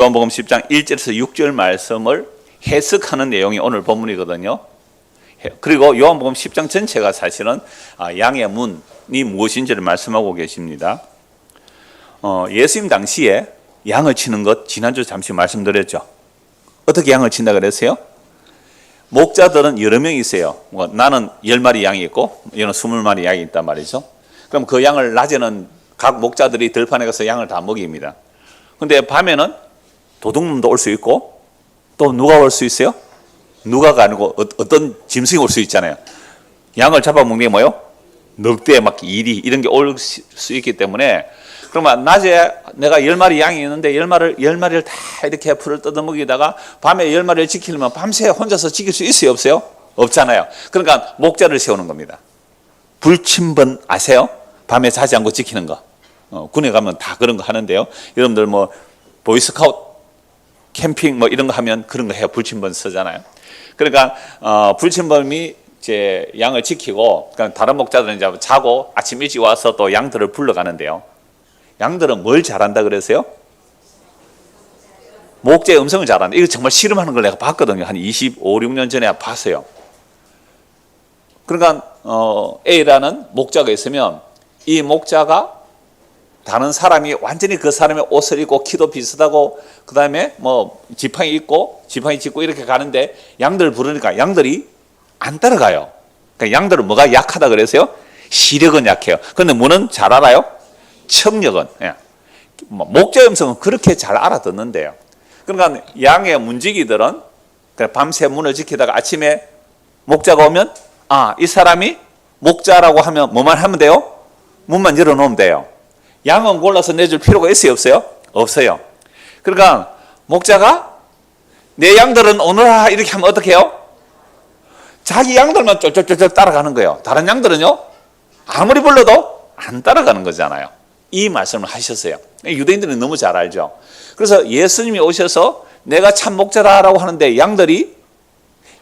요한복음 10장 1절에서 6절 말씀을 해석하는 내용이 오늘 본문이거든요. 그리고 요한복음 10장 전체가 사실은 양의 문이 무엇인지를 말씀하고 계십니다. 예수님 당시에 양을 치는 것 지난주 잠시 말씀드렸죠. 어떻게 양을 친다 그랬어요? 목자들은 여러 명이 있어요. 나는 10마리 양이 있고 얘는 20마리 양이 있단 말이죠. 그럼 그 양을 낮에는 각 목자들이 들판에 가서 양을 다 먹입니다. 근데 밤에는 도둑놈도 올 수 있고 또 누가 올 수 있어요? 누가가 아니고 어떤 짐승이 올 수 있잖아요. 양을 잡아먹는 게 뭐예요? 늑대, 막 이리 이런 게 올 수 있기 때문에, 그러면 낮에 내가 10마리 양이 있는데 10마리를 다 이렇게 풀을 뜯어먹이다가 밤에 10마리를 지키려면 밤새 혼자서 지킬 수 있어요, 없어요? 없잖아요. 그러니까 목자를 세우는 겁니다. 불침번 아세요? 밤에 자지 않고 지키는 거. 군에 가면 다 그런 거 하는데요. 여러분들 뭐 보이스카우트 캠핑 뭐 이런 거 하면 그런 거 해요. 불침번 쓰잖아요. 그러니까 불침범이 이제 양을 지키고, 그러니까 다른 목자들은 이제 자고 아침 일찍 와서 또 양들을 불러가는데요. 양들은 뭘 잘한다 그랬어요? 목자의 음성을 잘한다. 이거 정말 실험하는 걸 내가 봤거든요. 한 25, 6년 전에 봤어요. 그러니까 A라는 목자가 있으면 이 목자가 다른 사람이 완전히 그 사람의 옷을 입고 키도 비슷하고 그 다음에 뭐 지팡이 입고 지팡이 짚고 이렇게 가는데 양들 부르니까 양들이 안 따라가요. 그러니까 양들은 뭐가 약하다 그래서요? 시력은 약해요. 그런데 뭐는 잘 알아요? 청력은. 목자의 음성은 그렇게 잘 알아듣는데요. 그러니까 양의 문지기들은 밤새 문을 지키다가 아침에 목자가 오면 이 사람이 목자라고 하면 뭐만 하면 돼요? 문만 열어놓으면 돼요. 양은 골라서 내줄 필요가 있어요, 없어요? 없어요. 그러니까 목자가 내 양들은 오너라 이렇게 하면 어떻게 해요? 자기 양들만 쫄쫄쫄 따라가는 거예요. 다른 양들은요, 아무리 불러도 안 따라가는 거잖아요. 이 말씀을 하셨어요. 유대인들은 너무 잘 알죠. 그래서 예수님이 오셔서 내가 참 목자라고 하는데 양들이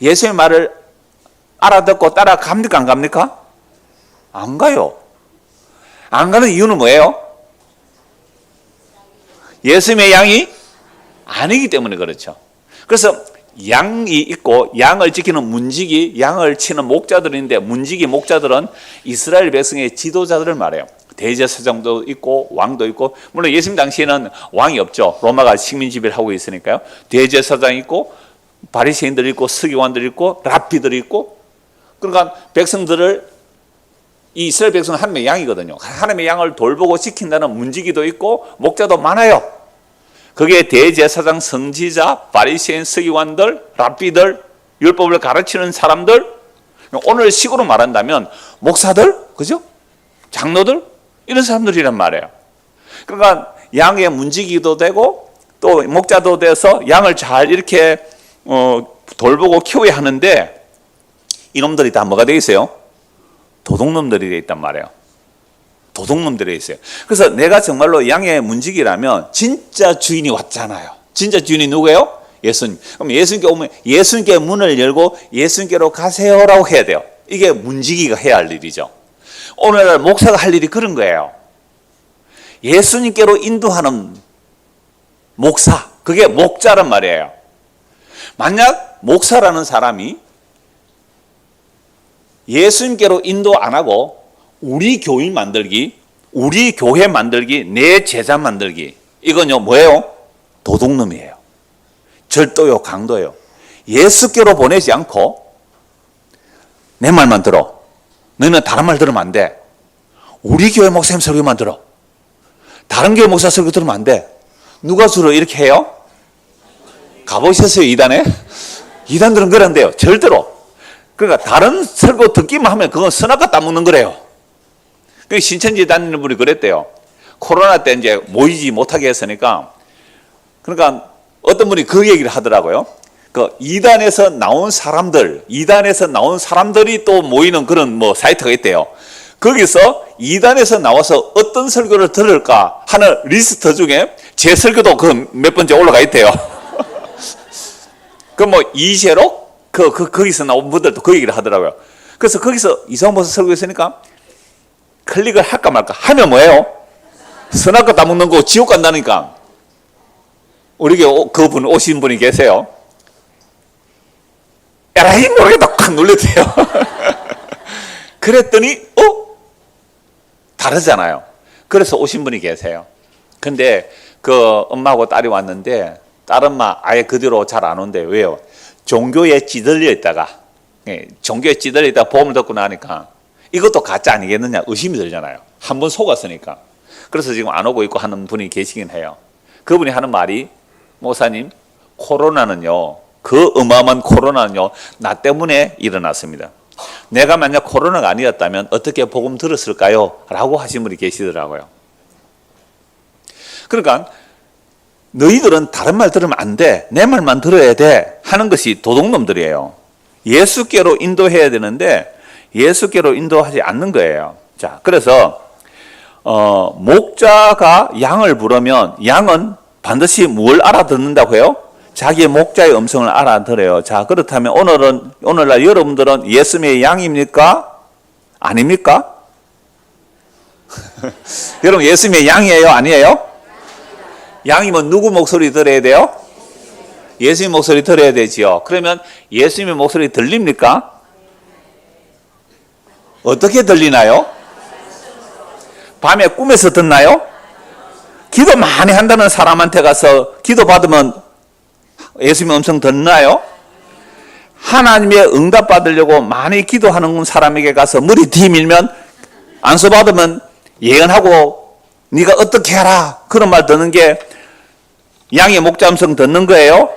예수의 말을 알아듣고 따라갑니까, 안 갑니까? 안 가요. 안 가는 이유는 뭐예요? 예수님의 양이 아니기 때문에 그렇죠. 그래서 양이 있고 양을 지키는 문지기, 양을 치는 목자들인데, 문지기 목자들은 이스라엘 백성의 지도자들을 말해요. 대제사장도 있고 왕도 있고, 물론 예수님 당시에는 왕이 없죠. 로마가 식민 지배를 하고 있으니까요. 대제사장이 있고 바리새인들이 있고 서기관들이 있고 랍비들이 있고, 그러니까 백성들을, 이 이스라엘 백성은 하나님의 양이거든요. 하나님의 양을 돌보고 지킨다는 문지기도 있고 목자도 많아요. 그게 대제사장, 선지자, 바리새인, 서기관들, 랍비들, 율법을 가르치는 사람들, 오늘 식으로 말한다면 목사들, 그죠? 장로들, 이런 사람들이란 말이에요. 그러니까 양의 문지기도 되고 또 목자도 돼서 양을 잘 이렇게 돌보고 키워야 하는데, 이놈들이 다 뭐가 돼 있어요? 도둑놈들이 돼 있단 말이에요. 도둑놈들이 있어요. 그래서 내가 정말로 양의 문지기라면 진짜 주인이 왔잖아요. 진짜 주인이 누구예요? 예수님. 그럼 예수님께 오면 예수님께 문을 열고 예수님께로 가세요라고 해야 돼요. 이게 문지기가 해야 할 일이죠. 오늘날 목사가 할 일이 그런 거예요. 예수님께로 인도하는 목사, 그게 목자란 말이에요. 만약 목사라는 사람이 예수님께로 인도 안 하고 우리 교인 만들기, 우리 교회 만들기, 내 제자 만들기, 이건요 뭐예요? 도둑놈이에요. 절도요, 강도예요. 예수께로 보내지 않고 내 말만 들어, 너는 다른 말 들으면 안 돼, 우리 교회 목사님 설교만 들어, 다른 교회 목사 설교 들으면 안 돼. 누가 주로 이렇게 해요? 가보셨어요, 이단에? 이단들은 그런데요, 절대로. 그러니까 다른 설교 듣기만 하면 그건 선악과 따먹는 거래요. 그 신천지 다니는 분이 그랬대요. 코로나 때 이제 모이지 못하게 했으니까, 그러니까 어떤 분이 그 얘기를 하더라고요. 그 이단에서 나온 사람들이 또 모이는 그런 뭐 사이트가 있대요. 거기서 이단에서 나와서 어떤 설교를 들을까 하는 리스트 중에 제 설교도 그 몇 번째 올라가 있대요. 그 뭐 이세록 거기서 나온 분들도 그 얘기를 하더라고요. 그래서 거기서 이상한 모습 설교했으니까 클릭을 할까 말까 하면 뭐예요? 선악과 따먹는 거 지옥 간다니까. 우리 교회 그분 오신 분이 계세요. 에라이 모르겠다 꽉 눌렸대요. 그랬더니 다르잖아요. 그래서 오신 분이 계세요. 근데 그 엄마하고 딸이 왔는데 딸 엄마 아예 그 뒤로 잘 안 온대. 왜요? 종교에 찌들려 있다가 종교에 찌들려 있다가 복음을 듣고 나니까 이것도 가짜 아니겠느냐 의심이 들잖아요. 한번 속았으니까. 그래서 지금 안 오고 있고 하는 분이 계시긴 해요. 그분이 하는 말이 목사님 코로나는요 그 어마어마한 코로나는요 나 때문에 일어났습니다. 내가 만약 코로나가 아니었다면 어떻게 복음 들었을까요? 라고 하신 분이 계시더라고요. 그러니까 너희들은 다른 말 들으면 안 돼. 내 말만 들어야 돼. 하는 것이 도둑놈들이에요. 예수께로 인도해야 되는데 예수께로 인도하지 않는 거예요. 자, 그래서 목자가 양을 부르면 양은 반드시 뭘 알아듣는다고 해요? 자기의 목자의 음성을 알아들어요. 자, 그렇다면 오늘날 여러분들은 예수님의 양입니까? 아닙니까? 여러분 예수님의 양이에요? 아니에요? 양이면 누구 목소리 들어야 돼요? 예수님 목소리 들어야 되지요. 그러면 예수님의 목소리 들립니까? 어떻게 들리나요? 밤에 꿈에서 듣나요? 기도 많이 한다는 사람한테 가서 기도 받으면 예수님의 음성 듣나요? 하나님의 응답 받으려고 많이 기도하는 사람에게 가서 머리 뒤밀면 안수 받으면 예언하고 네가 어떻게 하라 그런 말 듣는 게 양의 목자 음성 듣는 거예요?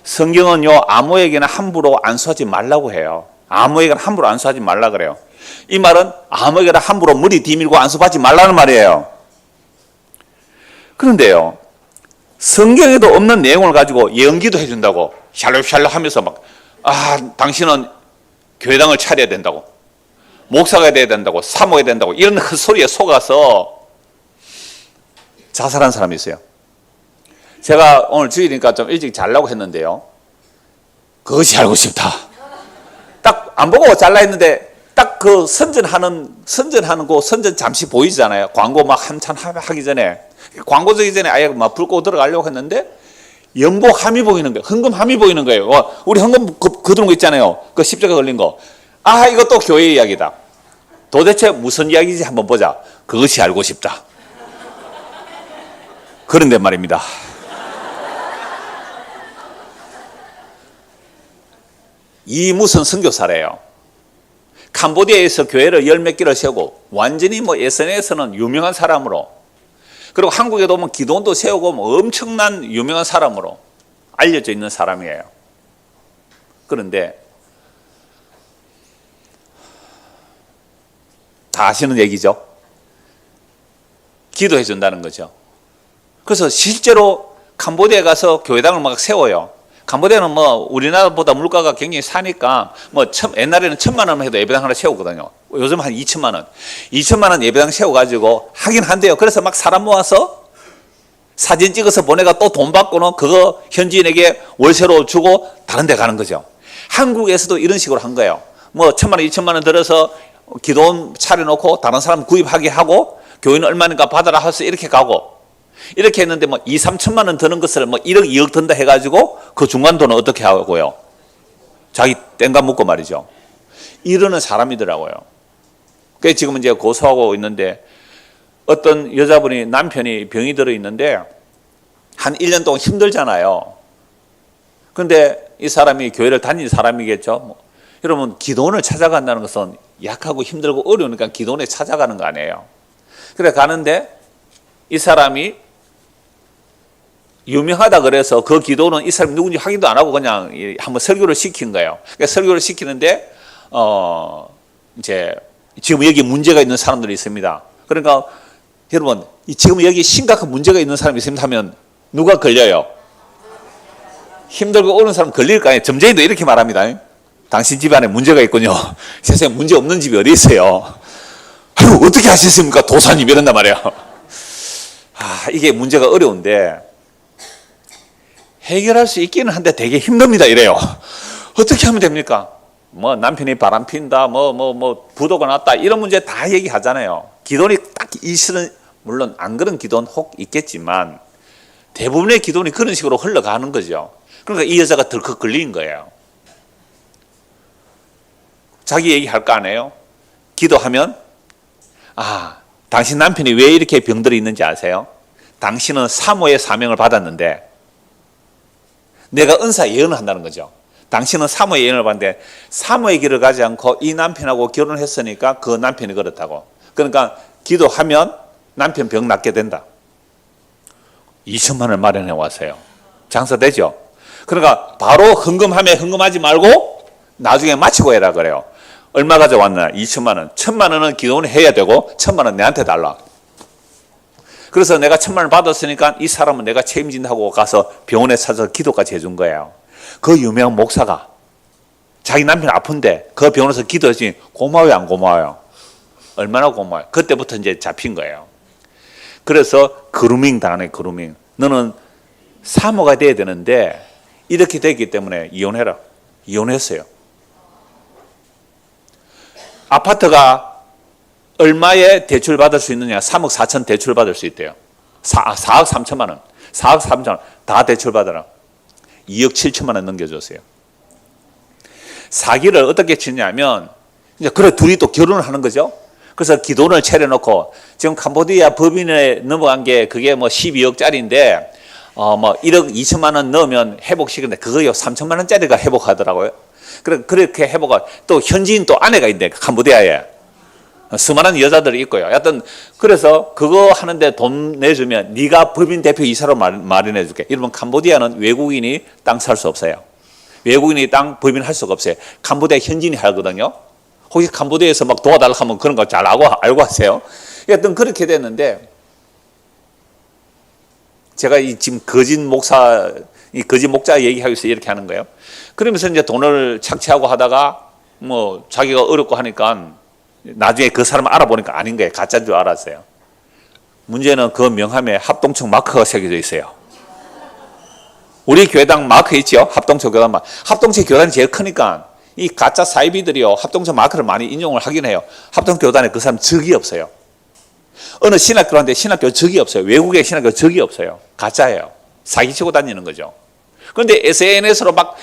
성경은요 아무에게나 함부로 안수하지 말라고 해요. 아무에게나 함부로 안수하지 말라 그래요. 이 말은 아무에게나 함부로 머리 뒤밀고 안수받지 말라는 말이에요. 그런데요 성경에도 없는 내용을 가지고 예언기도 해준다고 샬롯샬롯 하면서 막 당신은 교회당을 차려야 된다고 목사가 돼야 된다고 사모해야 된다고 이런 헛소리에 속아서 자살한 사람이 있어요. 제가 오늘 주일이니까 좀 일찍 자려고 했는데요 그것이 알고 싶다. 딱 안 보고 잘라 했는데 딱 그 선전하는 그 선전 잠시 보이잖아요. 광고 막 한참 하기 전에 광고 되기 전에 아예 막 불 끄고 들어가려고 했는데 연복함이 보이는 거예요. 헌금함이 보이는 거예요. 우리 헌금 거두는 거 있잖아요. 그 십자가 걸린 거. 이것도 교회 이야기다. 도대체 무슨 이야기인지 한번 보자. 그것이 알고 싶다. 그런데 말입니다. 이 무슨 선교사래요. 캄보디아에서 교회를 열 몇 개를 세우고 완전히 SNS에서는 유명한 사람으로 그리고 한국에도 오면 기도원도 세우고 엄청난 유명한 사람으로 알려져 있는 사람이에요. 그런데 다 아시는 얘기죠. 기도해 준다는 거죠. 그래서 실제로 캄보디아에 가서 교회당을 막 세워요. 캄보디아는 우리나라보다 물가가 굉장히 싸니까 옛날에는 1,000만 원 해도 예배당 하나 세우거든요. 요즘 한 2천만 원. 2천만 원 예배당 세워가지고 하긴 한대요. 그래서 막 사람 모아서 사진 찍어서 보내가 또 돈 받고는 그거 현지인에게 월세로 주고 다른 데 가는 거죠. 한국에서도 이런 식으로 한 거예요. 1,000만 원, 2천만 원 들어서 기도원 차려놓고 다른 사람 구입하게 하고 교인은 얼마니까 받아라 해서 이렇게 가고 이렇게 했는데 2, 3천만 원 드는 것을 1억, 2억 든다 해가지고 그 중간 돈은 어떻게 하고요? 자기 땡가 묻고 말이죠. 이러는 사람이더라고요. 그래서 지금 이제 고소하고 있는데 어떤 여자분이 남편이 병이 들어 있는데 한 1년 동안 힘들잖아요. 그런데 이 사람이 교회를 다니는 사람이겠죠. 여러분 기도원을 찾아간다는 것은 약하고 힘들고 어려우니까 기도원에 찾아가는 거 아니에요. 그래 가는데 이 사람이 유명하다 그래서 그 기도는 이 사람이 누군지 확인도 안 하고 그냥 한번 설교를 시킨 거예요. 그러니까 설교를 시키는데 이제 지금 여기 문제가 있는 사람들이 있습니다. 그러니까 여러분 지금 여기 심각한 문제가 있는 사람이 있습니다 하면 누가 걸려요? 힘들고 어려운 사람 걸릴 거 아니에요. 점쟁이도 이렇게 말합니다. 당신 집안에 문제가 있군요. 세상에 문제 없는 집이 어디 있어요? 아유 어떻게 하셨습니까? 도사님 이런단 말이에요. 이게 문제가 어려운데 해결할 수 있기는 한데 되게 힘듭니다 이래요. 어떻게 하면 됩니까? 남편이 바람 핀다, 부도가 났다 이런 문제 다 얘기하잖아요. 기도원이 딱 이 실은 물론 안 그런 기도는 혹 있겠지만 대부분의 기도는 그런 식으로 흘러가는 거죠. 그러니까 이 여자가 덜컥 걸린 거예요. 자기 얘기할 거 아니에요? 기도하면 당신 남편이 왜 이렇게 병들어 있는지 아세요? 당신은 사모의 사명을 받았는데 내가 은사 예언을 한다는 거죠. 당신은 사모의 예언을 받는데 사모의 길을 가지 않고 이 남편하고 결혼했으니까 그 남편이 그렇다고. 그러니까 기도하면 남편 병 낫게 된다. 2천만 원을 마련해 왔어요. 장사 되죠? 그러니까 바로 헌금하지 말고 나중에 마치고 해라 그래요. 얼마 가져왔나? 2천만 원. 1,000만 원은 기도는 해야 되고 1,000만 원 내한테 달라. 그래서 내가 1,000만 원 받았으니까 이 사람은 내가 책임진다고 가서 병원에 찾아서 기도까지 해준 거예요. 그 유명한 목사가 자기 남편 아픈데 그 병원에서 기도했으니 고마워요, 안 고마워요? 얼마나 고마워요? 그때부터 이제 잡힌 거예요. 그래서 그루밍 당하네, 그루밍. 너는 사모가 돼야 되는데 이렇게 됐기 때문에 이혼해라. 이혼했어요. 아파트가 얼마에 대출 받을 수 있느냐? 3억 4천 대출 받을 수 있대요. 4억 3천만 원. 4억 3천 원. 다 대출 받아라. 2억 7천만 원 넘겨줬어요. 사기를 어떻게 치냐면, 이제 그래, 둘이 또 결혼을 하는 거죠. 그래서 기돈을 차려놓고, 지금 캄보디아 법인에 넘어간 게 그게 뭐 12억짜리인데, 뭐 1억 2천만 원 넣으면 회복시키는데, 그거요, 3천만 원짜리가 회복하더라고요. 그렇게 회복을, 또 현지인 또 아내가 있는데, 캄보디아에. 수많은 여자들이 있고요. 하여튼, 그래서 그거 하는데 돈 내주면 네가 법인 대표 이사로 마련해 줄게. 이러면 캄보디아는 외국인이 땅 살 수 없어요. 외국인이 땅 법인 할 수가 없어요. 캄보디아 현지인이 하거든요. 혹시 캄보디아에서 막 도와달라고 하면 그런 거 잘 알고 하세요. 하여튼 그렇게 됐는데, 제가 지금 거짓 목자 얘기하기 위해서 이렇게 하는 거예요. 그러면서 이제 돈을 착취하고 하다가 뭐 자기가 어렵고 하니까 나중에 그 사람을 알아보니까 아닌 거예요. 가짜인 줄 알았어요. 문제는 그 명함에 합동청 마크가 새겨져 있어요. 우리 교회당 마크 있죠? 합동청 교단 마크. 합동청 교단이 제일 크니까 이 가짜 사이비들이요, 합동청 마크를 많이 인용을 하긴 해요. 합동청 교단에 그 사람 적이 없어요. 어느 신학교한테 신학교 적이 없어요. 외국의 신학교 적이 없어요. 가짜예요. 사기치고 다니는 거죠. 그런데 SNS로 막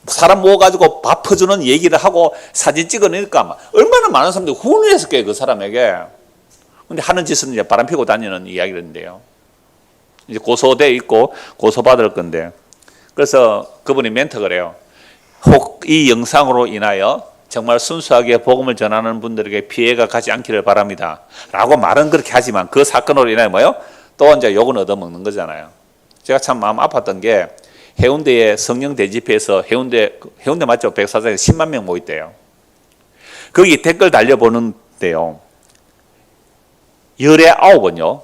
사람 모아가지고 밥 퍼주는 얘기를 하고 사진 찍어내니까 얼마나 많은 사람들이 후원을 했을까요, 그 사람에게. 근데 하는 짓은 이제 바람 피고 다니는 이야기인데요. 이제 고소돼 있고 고소받을 건데. 그래서 그분이 멘트가 그래요. 혹 이 영상으로 인하여 정말 순수하게 복음을 전하는 분들에게 피해가 가지 않기를 바랍니다. 라고 말은 그렇게 하지만 그 사건으로 인하여 뭐요? 또 이제 욕은 얻어먹는 거잖아요. 제가 참 마음 아팠던 게 해운대의 성령 대집회에서 해운대 맞죠? 백사장에 10만 명 모였대요. 거기 댓글 달려보는데요. 열의 9번요.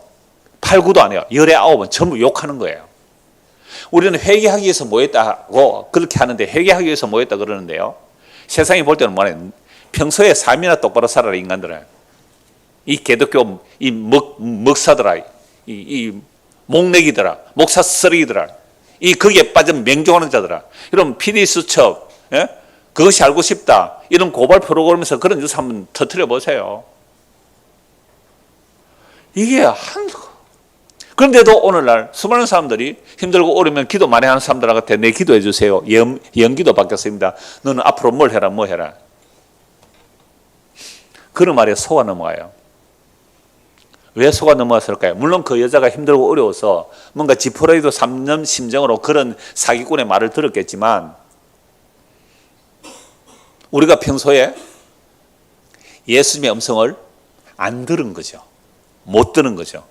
8, 9도 안 해요. 열의 9번 전부 욕하는 거예요. 우리는 회개하기 위해서 모였다고 그렇게 하는데 회개하기 위해서 모였다 그러는데요. 세상이 볼 때는 뭐래? 평소에 삶이나 똑바로 살아라, 인간들은. 이 개독교, 이 먹사들아, 이 목내기들아, 목사 쓰레기들아, 이 거기에 빠진 맹종하는 자들아. 이런 PD 수첩, 예? 그것이 알고 싶다. 이런 고발 프로그램에서 그런 뉴스 한번 터뜨려 보세요. 이게 그런데도 오늘날 수많은 사람들이 힘들고 어려우면 기도 많이 하는 사람들한테 내 기도해 주세요. 연기도 바뀌었습니다. 너는 앞으로 뭘 해라, 뭐 해라. 그런 말에 속아 넘어가요. 왜 속아 넘어갔을까요? 물론 그 여자가 힘들고 어려워서 뭔가 지푸라기도 삼는 심정으로 그런 사기꾼의 말을 들었겠지만, 우리가 평소에 예수님의 음성을 안 들은 거죠. 못 들은 거죠.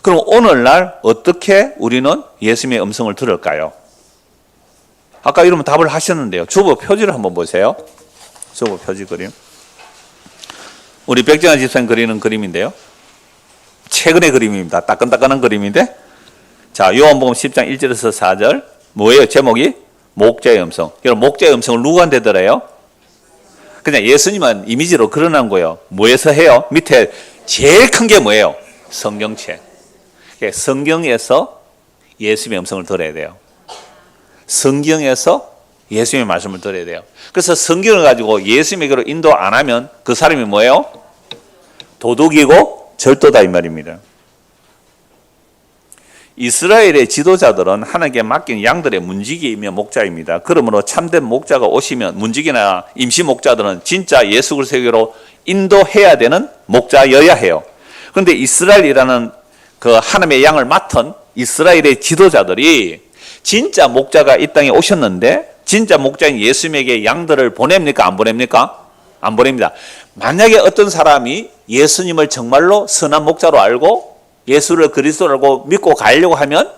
그럼 오늘날 어떻게 우리는 예수님의 음성을 들을까요? 아까 이러면 답을 하셨는데요. 주보 표지를 한번 보세요. 주보 표지 그림. 우리 백정아 집사님 그리는 그림인데요. 최근의 그림입니다. 따끈따끈한 그림인데, 자, 요한복음 10장 1절에서 4절 뭐예요? 제목이 목자의 음성. 여러분, 목자의 음성을 누구한테 들어요? 그냥 예수님은 이미지로 그려놓은 거예요. 뭐에서 해요? 밑에 제일 큰 게 뭐예요? 성경책. 성경에서 예수님의 음성을 들어야 돼요. 성경에서 예수님의 말씀을 들어야 돼요. 그래서 성경을 가지고 예수님에게로 인도 안 하면 그 사람이 뭐예요? 도둑이고 절도다 이 말입니다. 이스라엘의 지도자들은 하나님께 맡긴 양들의 문지기이며 목자입니다. 그러므로 참된 목자가 오시면 문지기나 임시 목자들은 진짜 예수 그리스도로 인도해야 되는 목자여야 해요. 그런데 이스라엘이라는 그 하나님의 양을 맡은 이스라엘의 지도자들이 진짜 목자가 이 땅에 오셨는데 진짜 목자인 예수님에게 양들을 보냅니까? 안 보냅니까? 안 보냅니다. 만약에 어떤 사람이 예수님을 정말로 선한 목자로 알고 예수를 그리스도라고 믿고 가려고 하면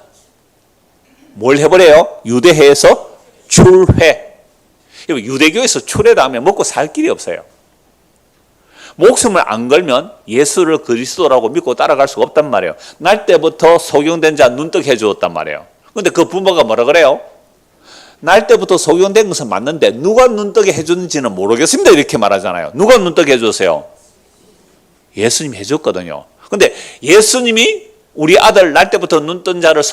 뭘 해버려요? 유대회에서 출회. 유대교에서 출회하면 먹고 살 길이 없어요. 목숨을 안 걸면 예수를 그리스도라고 믿고 따라갈 수가 없단 말이에요. 날 때부터 소경된 자 눈뜨게 해주었단 말이에요. 그런데 그 부모가 뭐라 그래요? 날 때부터 소경된 것은 맞는데 누가 눈뜨게 해줬는지는 모르겠습니다. 이렇게 말하잖아요. 누가 눈뜨게 해줬어요? 예수님이 해줬거든요. 근데 예수님이 우리 아들 날 때부터 눈뜬 자를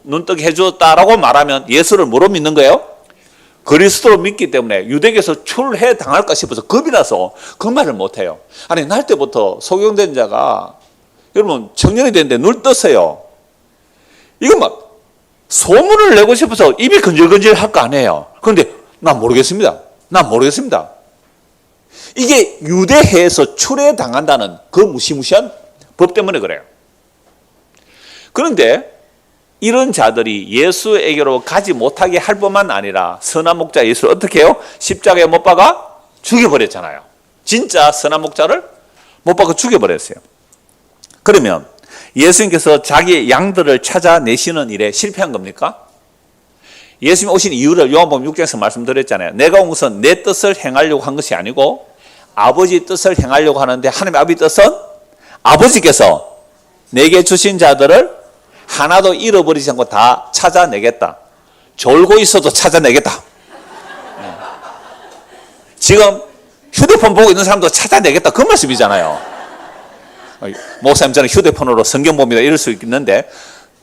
눈뜨게 해주었다라고 말하면 예수를 뭐로 믿는 거예요? 그리스도로 믿기 때문에 유대교에서 출해 당할까 싶어서 겁이 나서 그 말을 못해요. 아니 날 때부터 소경된 자가 여러분 청년이 됐는데 눈을 떴어요. 이거 막 소문을 내고 싶어서 입이 건질건질 할 거 아니에요. 그런데 난 모르겠습니다. 난 모르겠습니다. 이게 유대회에서 출해 당한다는 그 무시무시한 법 때문에 그래요. 그런데 이런 자들이 예수에게로 가지 못하게 할 뿐만 아니라 선한 목자 예수를 어떻게 해요? 십자가에 못 박아 죽여버렸잖아요. 진짜 선한 목자를 못 박아 죽여버렸어요. 그러면 예수님께서 자기의 양들을 찾아내시는 일에 실패한 겁니까? 예수님 오신 이유를 요한복음 6장에서 말씀드렸잖아요. 내가 온 것은 내 뜻을 행하려고 한 것이 아니고 아버지 뜻을 행하려고 하는데 하나님의 아버지 뜻은 아버지께서 내게 주신 자들을 하나도 잃어버리지 않고 다 찾아내겠다. 졸고 있어도 찾아내겠다. 지금 휴대폰 보고 있는 사람도 찾아내겠다. 그 말씀이잖아요. 목사님 저는 휴대폰으로 성경 봅니다. 이럴 수 있는데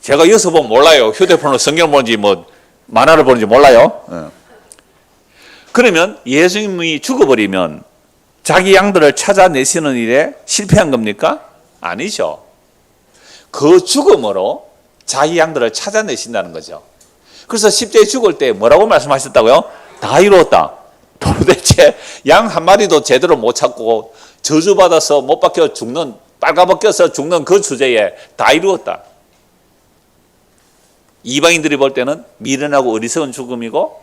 제가 여기서 보면 몰라요. 휴대폰으로 성경 보는지 뭐 만화를 보는지 몰라요. 그러면 예수님이 죽어버리면 자기 양들을 찾아내시는 일에 실패한 겁니까? 아니죠. 그 죽음으로 자기 양들을 찾아내신다는 거죠. 그래서 십자가에 죽을 때 뭐라고 말씀하셨다고요? 다 이루었다. 도대체 양 한 마리도 제대로 못 찾고 저주받아서 못 박혀 죽는, 빨가벗겨서 죽는 그 주제에 다 이루었다. 이방인들이 볼 때는 미련하고 어리석은 죽음이고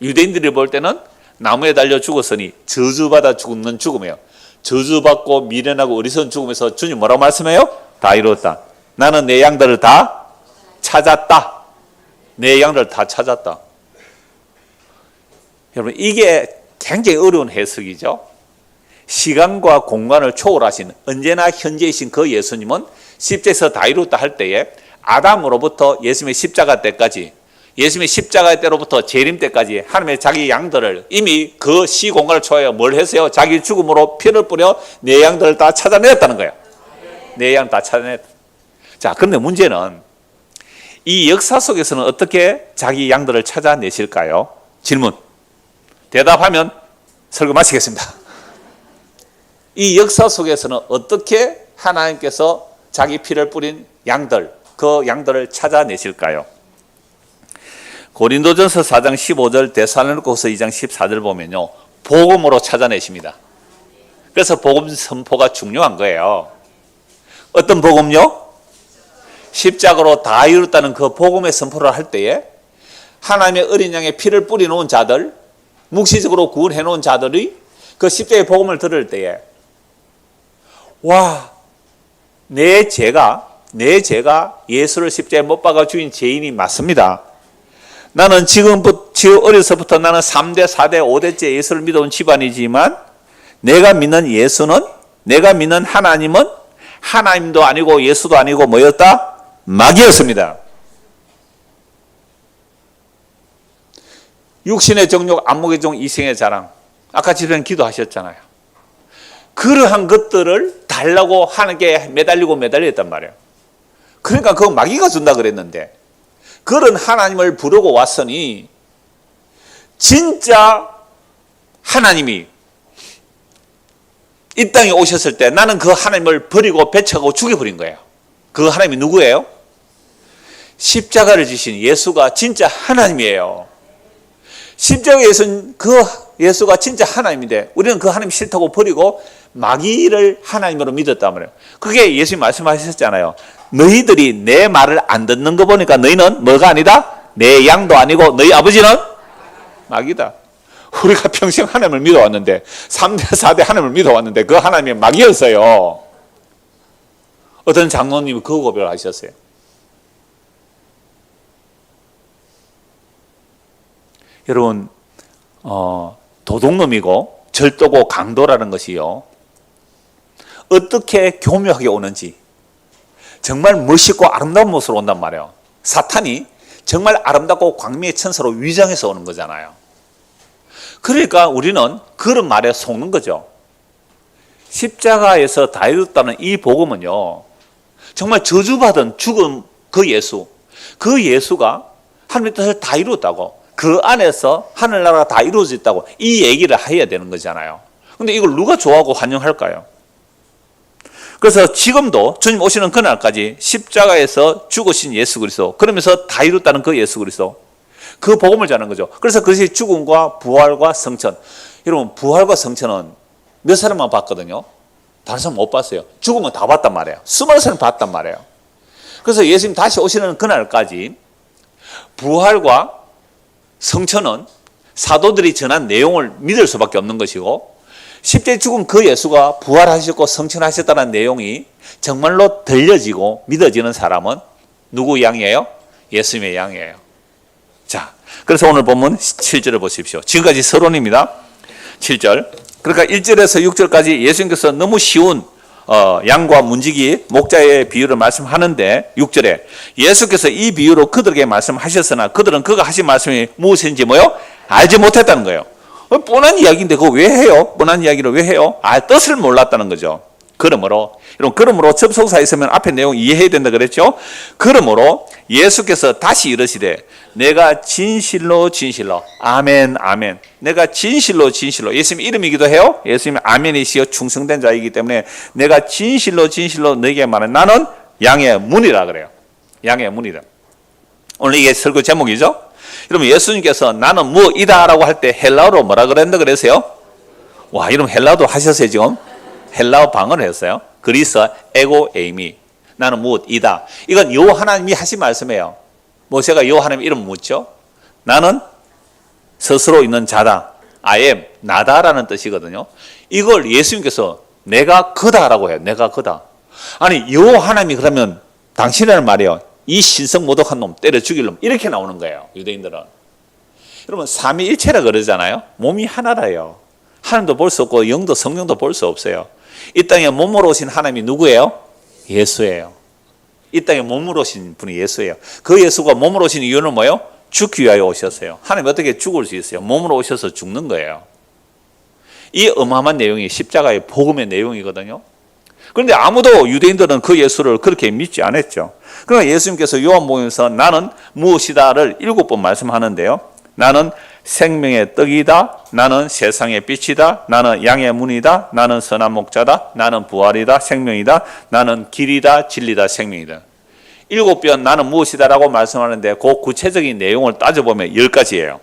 유대인들이 볼 때는 나무에 달려 죽었으니 저주받아 죽는 죽음이에요. 저주받고 미련하고 어리석은 죽음에서 주님 뭐라고 말씀해요? 다 이루었다. 나는 내 양들을 다 찾았다. 내 양들을 다 찾았다. 여러분 이게 굉장히 어려운 해석이죠. 시간과 공간을 초월하신 언제나 현재이신 그 예수님은 십자에서 다 이루었다 할 때에 아담으로부터 예수님의 십자가 때까지 예수님의 십자가 때로부터 재림 때까지 하나님의 자기 양들을 이미 그 시공간을 초월해 뭘 했어요? 자기 죽음으로 피를 뿌려 내 양들을 다 찾아냈다는 거예요. 내 양 다 찾아냈다. 자, 그런데 문제는 이 역사 속에서는 어떻게 자기 양들을 찾아내실까요? 질문. 대답하면 설교 마치겠습니다. 이 역사 속에서는 어떻게 하나님께서 자기 피를 뿌린 양들, 그 양들을 찾아내실까요? 고린도전서 4장 15절, 데살로니가후서 2장 14절 보면요, 복음으로 찾아내십니다. 그래서 복음 선포가 중요한 거예요. 어떤 복음요? 십자가로 다 이뤘다는 그 복음의 선포를 할 때에 하나님의 어린 양의 피를 뿌려놓은 자들, 묵시적으로 구원해 놓은 자들이 그 십자가의 복음을 들을 때에 와, 내 죄가 예수를 십자가에 못 박아 죽인 죄인이 맞습니다. 나는 지금 어려서부터 나는 3대, 4대, 5대째 예수를 믿어온 집안이지만 내가 믿는 예수는, 내가 믿는 하나님은 하나님도 아니고 예수도 아니고 뭐였다? 마귀였습니다. 육신의 정욕, 안목의 종, 이생의 자랑. 아까 집사님 기도하셨잖아요. 그러한 것들을 달라고 하나님께 매달렸단 말이에요. 그러니까 그거 마귀가 준다 그랬는데 그런 하나님을 부르고 왔으니 진짜 하나님이 이 땅에 오셨을 때 나는 그 하나님을 버리고 배척하고 죽여버린 거예요. 그 하나님이 누구예요? 십자가를 지신 예수가 진짜 하나님이에요. 십자가에서는 그 예수가 진짜 하나님인데 우리는 그 하나님 싫다고 버리고 마귀를 하나님으로 믿었단 말이에요. 그게 예수님 말씀하셨잖아요. 너희들이 내 말을 안 듣는 거 보니까 너희는 뭐가 아니다? 내 양도 아니고 너희 아버지는 마귀다. 우리가 평생 하나님을 믿어왔는데 3대 4대 하나님을 믿어왔는데 그 하나님이 마귀였어요. 어떤 장로님이 그 고백을 하셨어요. 여러분 도둑놈이고 절도고 강도라는 것이요 어떻게 교묘하게 오는지 정말 멋있고 아름다운 모습으로 온단 말이에요. 사탄이 정말 아름답고 광미의 천사로 위장해서 오는 거잖아요. 그러니까 우리는 그런 말에 속는 거죠. 십자가에서 다 이뤘다는 이 복음은요 정말 저주받은 죽은 그 예수가 하나님의 뜻을 다 이루었다고, 그 안에서 하늘나라가 다 이루어졌다고 이 얘기를 해야 되는 거잖아요. 근데 이걸 누가 좋아하고 환영할까요? 그래서 지금도 주님 오시는 그날까지 십자가에서 죽으신 예수 그리스도, 그러면서 다 이뤘다는 그 예수 그리스도, 그 복음을 전하는 거죠. 그래서 그것이 죽음과 부활과 성천. 여러분 부활과 성천은 몇 사람만 봤거든요. 다른 사람 못 봤어요. 죽음은 다 봤단 말이에요. 수많은 사람 봤단 말이에요. 그래서 예수님 다시 오시는 그날까지 부활과 성천은 사도들이 전한 내용을 믿을 수밖에 없는 것이고, 십자가에 죽은 그 예수가 부활하셨고 성천하셨다는 내용이 정말로 들려지고 믿어지는 사람은 누구 양이에요? 예수님의 양이에요. 자, 그래서 오늘 본문 7절을 보십시오. 지금까지 서론입니다. 7절. 그러니까 1절에서 6절까지 예수님께서 너무 쉬운 양과 문지기, 목자의 비유를 말씀하는데 6절에 예수께서 이 비유로 그들에게 말씀하셨으나 그들은 그가 하신 말씀이 무엇인지 알지 못했다는 거예요. 뻔한 이야기인데 그거 왜 해요? 뻔한 이야기를 왜 해요? 뜻을 몰랐다는 거죠. 그러므로 접속사 있으면 앞에 내용 이해해야 된다 그랬죠? 그러므로 예수께서 다시 이르시되 내가 진실로 아멘 아멘, 내가 진실로 예수님 이름이기도 해요. 예수님이 아멘이시여 충성된 자이기 때문에 내가 진실로 너에게 말해 나는 양의 문이라 그래요. 양의 문이라. 오늘 이게 설교 제목이죠. 여러분 예수님께서 나는 무엇이다라고 할 때 헬라어로 뭐라 그랬는데 그랬어요? 와, 여러분 헬라어도 하셨어요 지금? 헬라어 방언을 했어요. 그리스 에고 에이미, 나는 무엇이다. 이건 여호와 하나님이 하신 말씀이에요. 모세가 여호와 하나님 이름 묻죠. 나는 스스로 있는 자다. I am, 나다라는 뜻이거든요. 이걸 예수님께서 내가 그다라고 해요. 내가 그다. 아니 여호와 하나님이 그러면 당신이라는 말이에요. 이 신성모독한 놈 때려 죽일 놈, 이렇게 나오는 거예요. 유대인들은. 여러분 삼위일체라 그러잖아요. 몸이 하나라요. 하나님도 볼 수 없고 영도 성령도 볼 수 없어요. 이 땅에 몸으로 오신 하나님이 누구예요? 예수예요. 이 땅에 몸으로 오신 분이 예수예요. 그 예수가 몸으로 오신 이유는 뭐예요? 죽기 위하여 오셨어요. 하나님 어떻게 죽을 수 있어요? 몸으로 오셔서 죽는 거예요. 이 어마어마한 내용이 십자가의 복음의 내용이거든요. 그런데 아무도 유대인들은 그 예수를 그렇게 믿지 않았죠. 그러나 예수님께서 요한복음에서 나는 무엇이다를 7번 말씀하는데요. 나는 생명의 떡이다. 나는 세상의 빛이다. 나는 양의 문이다. 나는 선한 목자다. 나는 부활이다. 생명이다. 나는 길이다. 진리다. 생명이다. 7번 나는 무엇이다라고 말씀하는데 그 구체적인 내용을 따져보면 10가지예요.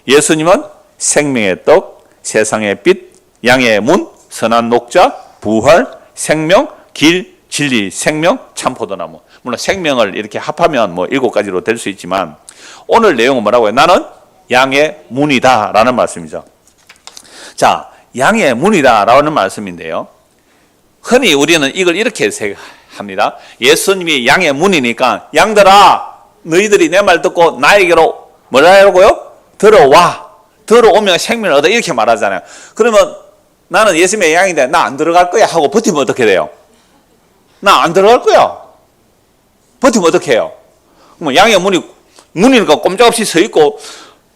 예수님은 생명의 떡, 세상의 빛, 양의 문, 선한 목자, 부활, 생명, 길, 진리, 생명, 참포도나무. 물론 생명을 이렇게 합하면 7가지로 될 수 있지만 오늘 내용은 뭐라고 해요? 나는 양의 문이다 라는 말씀이죠. 자, 양의 문이다 라는 말씀인데요. 흔히 우리는 이걸 이렇게 합니다. 예수님이 양의 문이니까 양들아 너희들이 내 말 듣고 나에게로 뭐라고요? 들어오면 생명을 얻어, 이렇게 말하잖아요. 그러면 나는 예수님의 양인데 나 안 들어갈 거야 하고 버티면 어떻게 돼요? 나 안 들어갈 거야. 버티면 어떻게 해요? 양의 문이니까 꼼짝없이 서 있고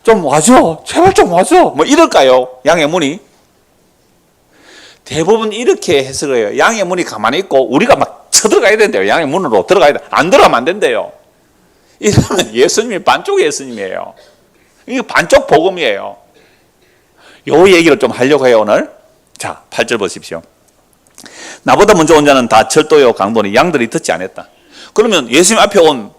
좀 와줘, 제발 좀 와줘, 이럴까요? 양의 문이? 대부분 이렇게 해석을 해요. 양의 문이 가만히 있고 우리가 막 쳐들어가야 된대요. 양의 문으로 들어가야 돼. 안 들어가면 안 된대요. 이러면 예수님이 반쪽 예수님이에요. 이게 반쪽 복음이에요. 요 얘기를 좀 하려고 해요 오늘. 자, 8절 보십시오. 나보다 먼저 온 자는 다 절도요 강도니 양들이 듣지 않았다. 그러면 예수님 앞에 온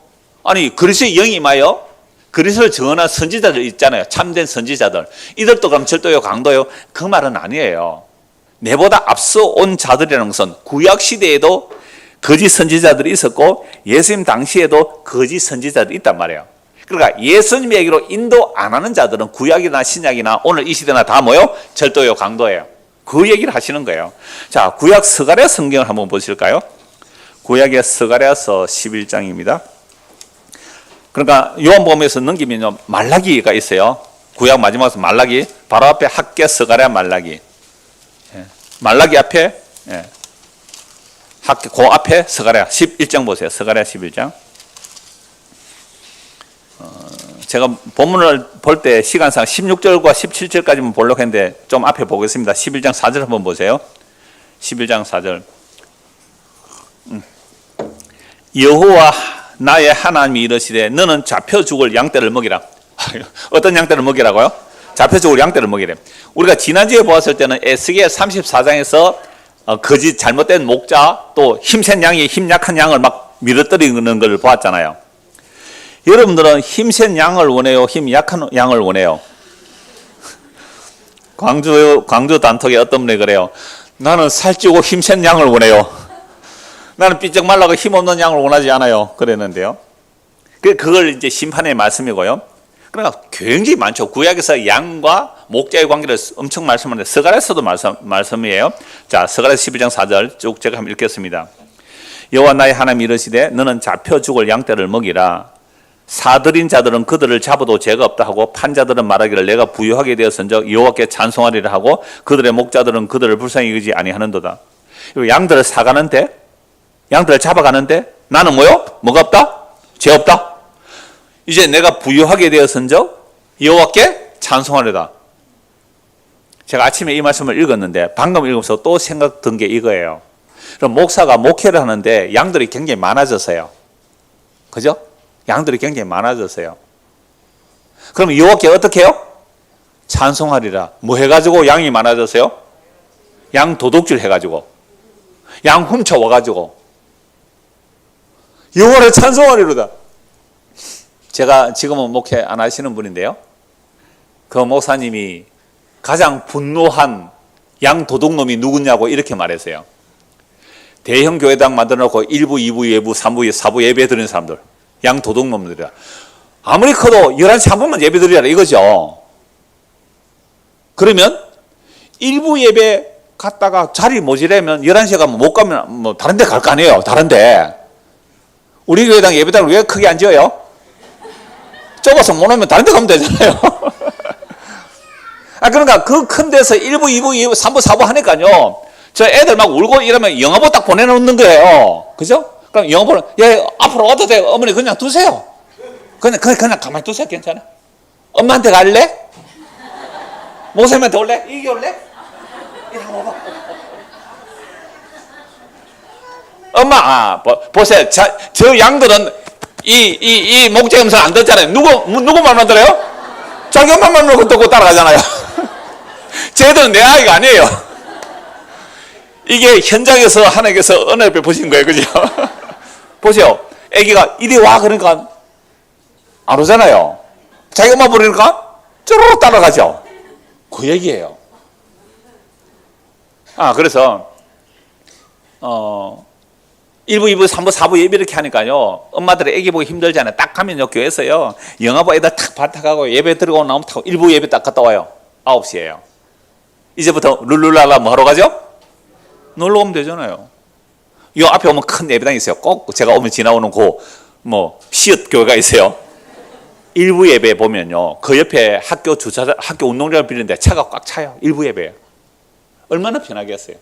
아니 그리스도의 영이 임하여 그리스도를 증언한 선지자들 있잖아요. 참된 선지자들. 이들도 그럼 절도요 강도요? 그 말은 아니에요. 내보다 앞서 온 자들이라는 것은 구약 시대에도 거짓 선지자들이 있었고 예수님 당시에도 거짓 선지자들이 있단 말이에요. 그러니까 예수님 얘기로 인도 안 하는 자들은 구약이나 신약이나 오늘 이 시대나 다 뭐요? 절도요 강도예요. 그 얘기를 하시는 거예요. 자, 구약 스가랴 성경을 한번 보실까요? 구약의 스가랴서 11장입니다. 그러니까 요한복음에서 넘기면요 말라기가 있어요. 구약 마지막에서 말라기, 바로 앞에 학개, 스가랴, 말라기. 말라기 앞에 학개, 그 앞에 스가랴 11장 보세요. 스가랴 11장. 제가 본문을 볼 때 시간상 16절과 17절까지만 보려고 했는데 좀 앞에 보겠습니다. 11장 4절 한번 보세요. 11장 4절. 여호와 나의 하나님이 이르시되 너는 잡혀 죽을 양떼를 먹이라. 어떤 양떼를 먹이라고요? 잡혀 죽을 양떼를 먹이래. 우리가 지난주에 보았을 때는 에스겔 34장에서 거짓 잘못된 목자 또 힘센 양이 힘 약한 양을 막 밀어뜨리는 걸 보았잖아요. 여러분들은 힘센 양을 원해요? 힘 약한 양을 원해요? 광주 단톡에 어떤 분이 그래요. 나는 살찌고 힘센 양을 원해요. 나는 삐쩍 말라고 힘없는 양을 원하지 않아요. 그랬는데요. 그걸 이제 심판의 말씀이고요. 그러니까 굉장히 많죠. 구약에서 양과 목자의 관계를 엄청 말씀하는데 스가랴서도 말씀이에요. 자, 스가랴서 11장 4절 쭉 제가 한번 읽겠습니다. 여호와 나의 하나님이 이르시되 너는 잡혀 죽을 양떼를 먹이라. 사들인 자들은 그들을 잡아도 죄가 없다 하고 판자들은 말하기를 내가 부유하게 되었은즉 여호와께 찬송하리라 하고 그들의 목자들은 그들을 불쌍히 여기지 아니하는도다. 양들을 사가는데 양들을 잡아가는데 나는 뭐요? 뭐가 없다? 죄 없다? 이제 내가 부유하게 되었은즉 여호와께 찬송하리다. 제가 아침에 이 말씀을 읽었는데 방금 읽으면서 또 생각 든 게 이거예요. 그럼 목사가 목회를 하는데 양들이 굉장히 많아졌어요. 그죠? 양들이 굉장히 많아졌어요. 그럼 여호와께 어떻게 해요? 찬송하리라. 뭐 해가지고 양이 많아졌어요? 양 도둑질 해가지고 양 훔쳐와가지고 여호와를 찬송하리로다. 제가 지금은 목회 안 하시는 분인데요. 그 목사님이 가장 분노한 양 도둑놈이 누구냐고 이렇게 말했어요. 대형 교회당 만들어놓고 1부, 2부, 2부, 3부, 4부 예배 드리는 사람들. 양 도둑놈들이라. 아무리 커도 11시 한 번만 예배 드리라 이거죠. 그러면 1부 예배 갔다가 자리 모자라면 11시에 가면 못 가면 뭐 다른 데 갈 거 아니에요. 다른 데. 우리 교회당 예배당을 왜 크게 안 지어요? 좁아서 못 오면 다른 데 가면 되잖아요. 그러니까 그 큰 데서 1부, 2부, 2부, 3부, 4부 하니까요. 저 애들 막 울고 이러면 영화보 딱 보내놓는 거예요. 그죠? 그럼 영화보는, 야, 앞으로 와도 돼. 어머니 그냥 두세요. 그냥 가만히 두세요. 괜찮아. 엄마한테 갈래? 목사님한테 올래? 이게 올래? 이리 한번 와봐. 엄마, 보세요. 저 양들은 이 목자 음성 안 듣잖아요. 누구 말만 들어요? 자기 엄마 말만 듣고 따라가잖아요. 쟤들은 내 아이가 아니에요. 이게 현장에서 하나님께서 은혜 베푸신 거예요. 그죠? 보세요. 애기가 이리 와 그러니까 안 오잖아요. 자기 엄마 부르니까 쪼르르 따라가죠. 그 얘기예요. 그래서 1부, 2부, 3부, 4부 예배 이렇게 하니까요. 엄마들이 애기 보기 힘들잖아요. 딱 가면요. 교회에서요. 영화보 애들 탁 바탁하고 예배 들어가고 나오면 탁 1부 예배 딱 갔다 와요. 9시에요. 이제부터 룰루랄라 뭐 하러 가죠? 놀러 오면 되잖아요. 이 앞에 오면 큰 예배당이 있어요. 꼭 제가 오면 지나오는 시읒 교회가 있어요. 1부 예배 보면요. 그 옆에 학교 주차장, 학교 운동장을 빌리는데 차가 꽉 차요. 1부 예배예요. 얼마나 편하겠어요.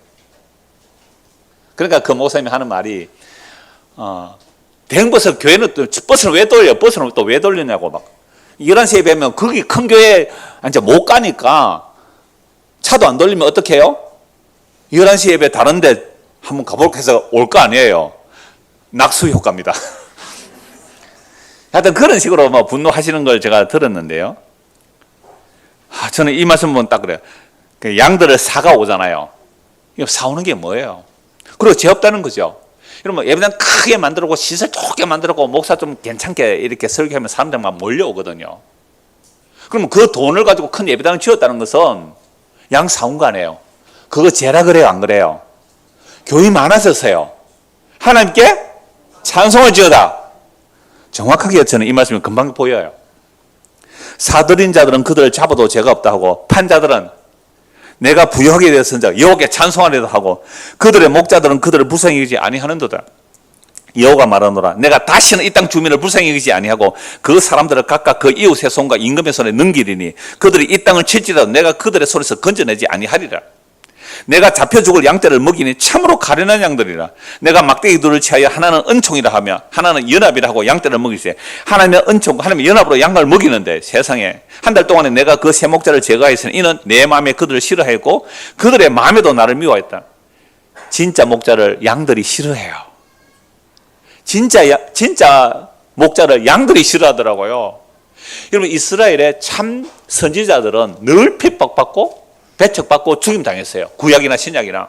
그러니까 그 목사님이 하는 말이 대형버스 교회는 또 버스는 왜 돌려? 버스는 또 왜 돌리냐고 막 11시에 뵈면 거기 큰 교회 이제 못 가니까 차도 안 돌리면 어떻게 해요? 11시 예배 다른 데 한번 가볼까 해서 올 거 아니에요. 낙수 효과입니다. 하여튼 그런 식으로 뭐 분노하시는 걸 제가 들었는데요. 저는 이 말씀 보면 딱 그래요. 양들을 사가 오잖아요. 사오는 게 뭐예요? 그리고 죄 없다는 거죠. 그러면 예배당 크게 만들고 시설 좋게 만들고 목사 좀 괜찮게 이렇게 설교하면 사람들 막 몰려오거든요. 그러면 그 돈을 가지고 큰 예배당을 지었다는 것은 양 사온 거 아니에요. 그거 죄라 그래요, 안 그래요? 교회 많아져서요. 하나님께 찬송을 지어다. 정확하게 저는 이 말씀이 금방 보여요. 사들인 자들은 그들을 잡아도 죄가 없다 하고, 판자들은 내가 부유하게 되었은즉 여호와께 찬송하리다 하고, 그들의 목자들은 그들을 불쌍히 여기지 아니하는도다. 여호와가 말하노라, 내가 다시는 이 땅 주민을 불쌍히 여기지 아니하고 그 사람들을 각각 그 이웃의 손과 임금의 손에 넘기리니 그들이 이 땅을 칠지라도 내가 그들의 손에서 건져내지 아니하리라. 내가 잡혀 죽을 양떼를 먹이니 참으로 가련한 양들이라. 내가 막대기 둘을 취하여 하나는 은총이라 하며 하나는 연합이라 하고 양떼를 먹이세. 하나님의 은총, 하나님의 연합으로 양을 먹이는데 세상에 한 달 동안에 내가 그 세 목자를 제거하였으니 이는 내 마음에 그들을 싫어했고 그들의 마음에도 나를 미워했다. 진짜 목자를 양들이 싫어해요. 진짜 목자를 양들이 싫어하더라고요. 여러분, 이스라엘의 참 선지자들은 늘 핍박받고 배척받고 죽임당했어요. 구약이나 신약이나.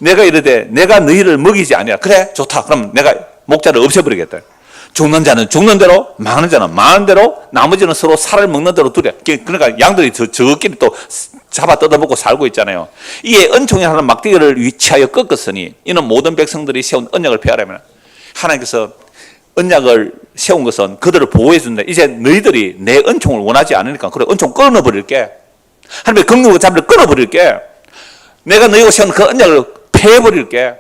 내가 이르되 내가 너희를 먹이지 아니라. 그래, 좋다. 그럼 내가 목자를 없애버리겠다. 죽는 자는 죽는 대로, 망하는 자는 망하는 대로, 나머지는 서로 살을 먹는 대로 두래. 그러니까 양들이 저끼리 또 잡아 뜯어먹고 살고 있잖아요. 이에 은총이라는 막대기를 위치하여 꺾었으니 이는 모든 백성들이 세운 언약을 폐하려면, 하나님께서 언약을 세운 것은 그들을 보호해 준다. 이제 너희들이 내 은총을 원하지 않으니까 그래, 은총 끊어버릴게. 하나님의 긍휼과 자비를 끊어버릴게. 내가 너희가 세운 그 언약을 폐해버릴게.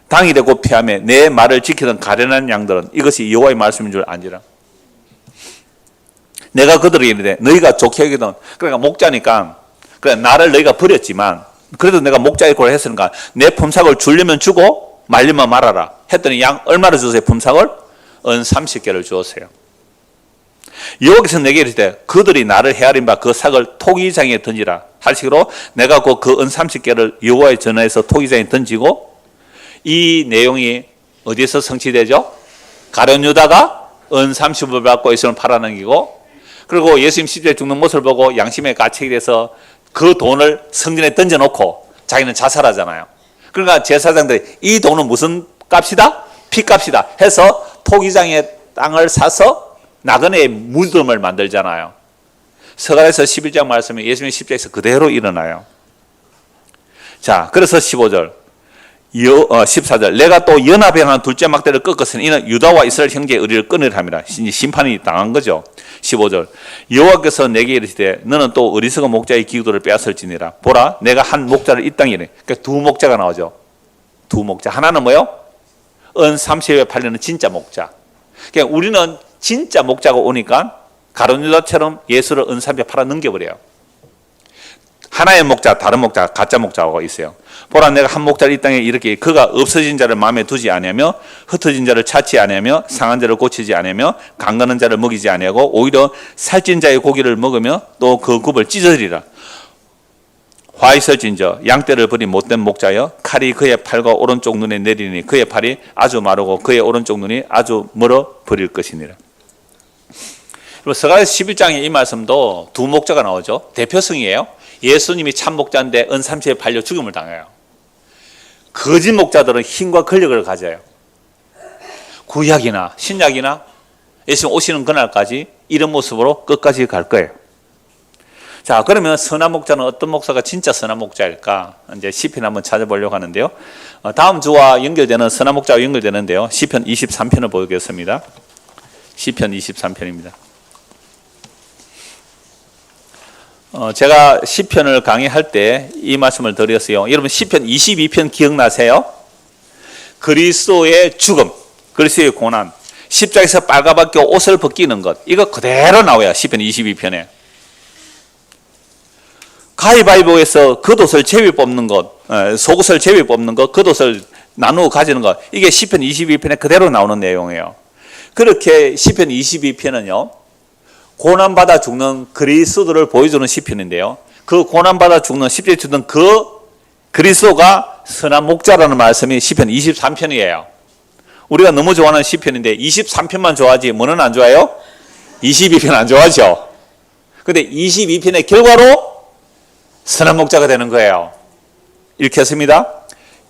당일에 곧 폐하며 내 말을 지키던 가련한 양들은 이것이 여호와의 말씀인 줄 안지라. 내가 그들에게 이르되 너희가 좋게 여기던, 그러니까 목자니까, 그래 나를 너희가 버렸지만 그래도 내가 목자의 꼴을 했으니까 내 품삯을 주려면 주고 말리면 말아라 했더니 양 얼마를 주세요? 품삯을 은 30개를 주었어요. 여호와께서 내게 이르시되 그들이 나를 헤아린 바 그 삭을 토기장에 던지라 하시기로 내가 곧 그 은 30개를 여호와의 전화에서 토기장에 던지고, 이 내용이 어디에서 성취되죠? 가룟 유다가 은 30을 받고 예수님을 팔아넘기고, 그리고 예수님 십자가에 죽는 모습을 보고 양심의 가책이 돼서 그 돈을 성전에 던져놓고 자기는 자살하잖아요. 그러니까 제사장들이 이 돈은 무슨 값이다? 피값이다 해서 토기장에 땅을 사서 나그네의 무덤을 만들잖아요. 서가랴서 11장 말씀이 예수님 십자가에서 그대로 일어나요. 자, 그래서 15절 14절 내가 또 연합에 하는 둘째 막대를 꺾었으니 이는 유다와 이스라엘 형제의 의리를 끊으려 함이라. 심판이 당한 거죠. 15절 여호와께서 내게 이르시되 너는 또 어리석은 목자의 기구들을 빼앗을지니라. 보라, 내가 한 목자를 이 땅에 이르. 그러니까 두 목자가 나오죠. 두 목자. 하나는 뭐요? 은 30에 팔리는 진짜 목자. 그러니까 우리는 진짜 목자가 오니까 가룟 유다처럼 예수를 은 30에 팔아 넘겨버려요. 하나의 목자, 다른 목자, 가짜 목자가 있어요. 보라, 내가 한 목자를 이 땅에 이렇게 그가 없어진 자를 마음에 두지 아니하며 흩어진 자를 찾지 아니하며 상한 자를 고치지 아니하며 강건한 자를 먹이지 아니하고 오히려 살찐 자의 고기를 먹으며 또 그 굽을 찢으리라. 화 있을진저 양떼를 버린 못된 목자여 칼이 그의 팔과 오른쪽 눈에 내리니 그의 팔이 아주 마르고 그의 오른쪽 눈이 아주 멀어 버릴 것이니라. 서가랴 11장에 이 말씀도 두 목자가 나오죠. 대표성이에요. 예수님이 참 목자인데 은 30에 팔려 죽음을 당해요. 거짓 목자들은 힘과 권력을 가져요. 구약이나 신약이나 예수님 오시는 그날까지 이런 모습으로 끝까지 갈 거예요. 자, 그러면 선한 목자는 어떤 목사가 진짜 선한 목자일까? 이제 시편 한번 찾아보려고 하는데요. 다음 주와 연결되는 선한 목자와 연결되는데요. 시편 23편을 보겠습니다. 시편 23편입니다. 제가 시편을 강의할 때 이 말씀을 드렸어요. 여러분 시편 22편 기억나세요? 그리스도의 죽음, 그리스도의 고난, 십자가에서 빨가벗겨 옷을 벗기는 것, 이거 그대로 나와요. 시편 22편에. 가위바위보에서 겉옷을 제비 뽑는 것, 속옷을 제비 뽑는 것, 겉옷을 나누어 가지는 것, 이게 시편 22편에 그대로 나오는 내용이에요. 그렇게 시편 22편은요. 고난받아 죽는 그리스도를 보여주는 시편인데요. 그 고난받아 죽는 십자가에 죽는 그 그리스도가 선한 목자라는 말씀이 시편 23편이에요. 우리가 너무 좋아하는 시편인데 23편만 좋아하지 뭐는 안 좋아해요? 22편 안 좋아하죠. 근데 22편의 결과로 선한 목자가 되는 거예요. 읽겠습니다.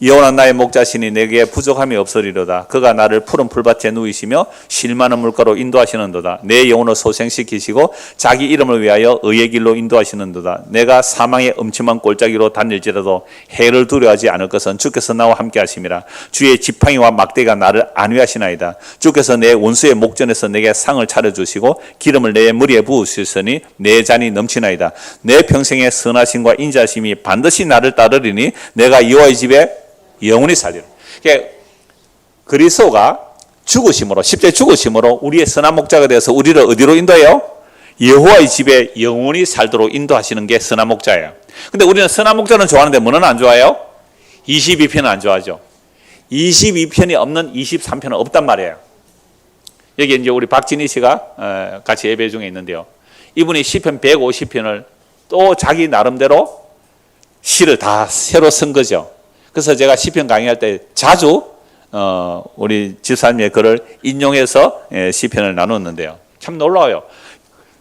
여호와는 나의 목자시니 내게 부족함이 없으리로다. 그가 나를 푸른 풀밭에 누이시며 쉴 만한 물가로 인도하시는도다. 내 영혼을 소생시키시고 자기 이름을 위하여 의의 길로 인도하시는도다. 내가 사망의 음침한 골짜기로 다닐지라도 해를 두려워하지 않을 것은 주께서 나와 함께 하심이라. 주의 지팡이와 막대가 나를 안위하시나이다. 주께서 내 원수의 목전에서 내게 상을 차려주시고 기름을 내 머리에 부으셨으니 내 잔이 넘치나이다. 내 평생의 선하심과 인자심이 반드시 나를 따르리니 내가 여호와의 집에 영원히 살리라. 그리스도가 죽으심으로, 십자가에 죽으심으로 우리의 선한 목자가 되어서 우리를 어디로 인도해요? 여호와의 집에 영원히 살도록 인도하시는 게 선한 목자예요. 근데 우리는 선한 목자는 좋아하는데 뭐는 안 좋아해요? 22편은 안 좋아하죠. 22편이 없는 23편은 없단 말이에요. 여기 이제 우리 박진희 씨가 같이 예배 중에 있는데요. 이분이 시편 150편을 또 자기 나름대로 시를 다 새로 쓴 거죠. 그래서 제가 시편 강의할 때 자주 우리 집사님의 글을 인용해서 시편을 나눴는데요. 참 놀라워요.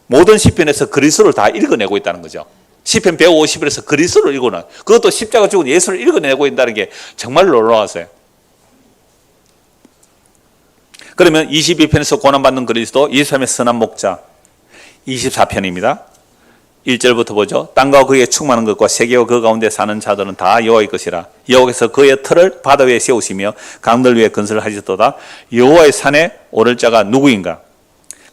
모든 시편에서 그리스도를 다 읽어내고 있다는 거죠. 시편 150편에서 그리스도를 읽어내, 그것도 십자가 죽은 예수를 읽어내고 있다는 게 정말 놀라웠어요. 그러면 22편에서 고난받는 그리스도, 23편의 선한 목자, 24편입니다. 1절부터 보죠. 땅과 그에 충만한 것과 세계와 그 가운데 사는 자들은 다 여호와의 것이라. 여호와께서 그의 틀을 바다 위에 세우시며 강들 위에 건설을 하셨도다. 여호와의 산에 오를 자가 누구인가?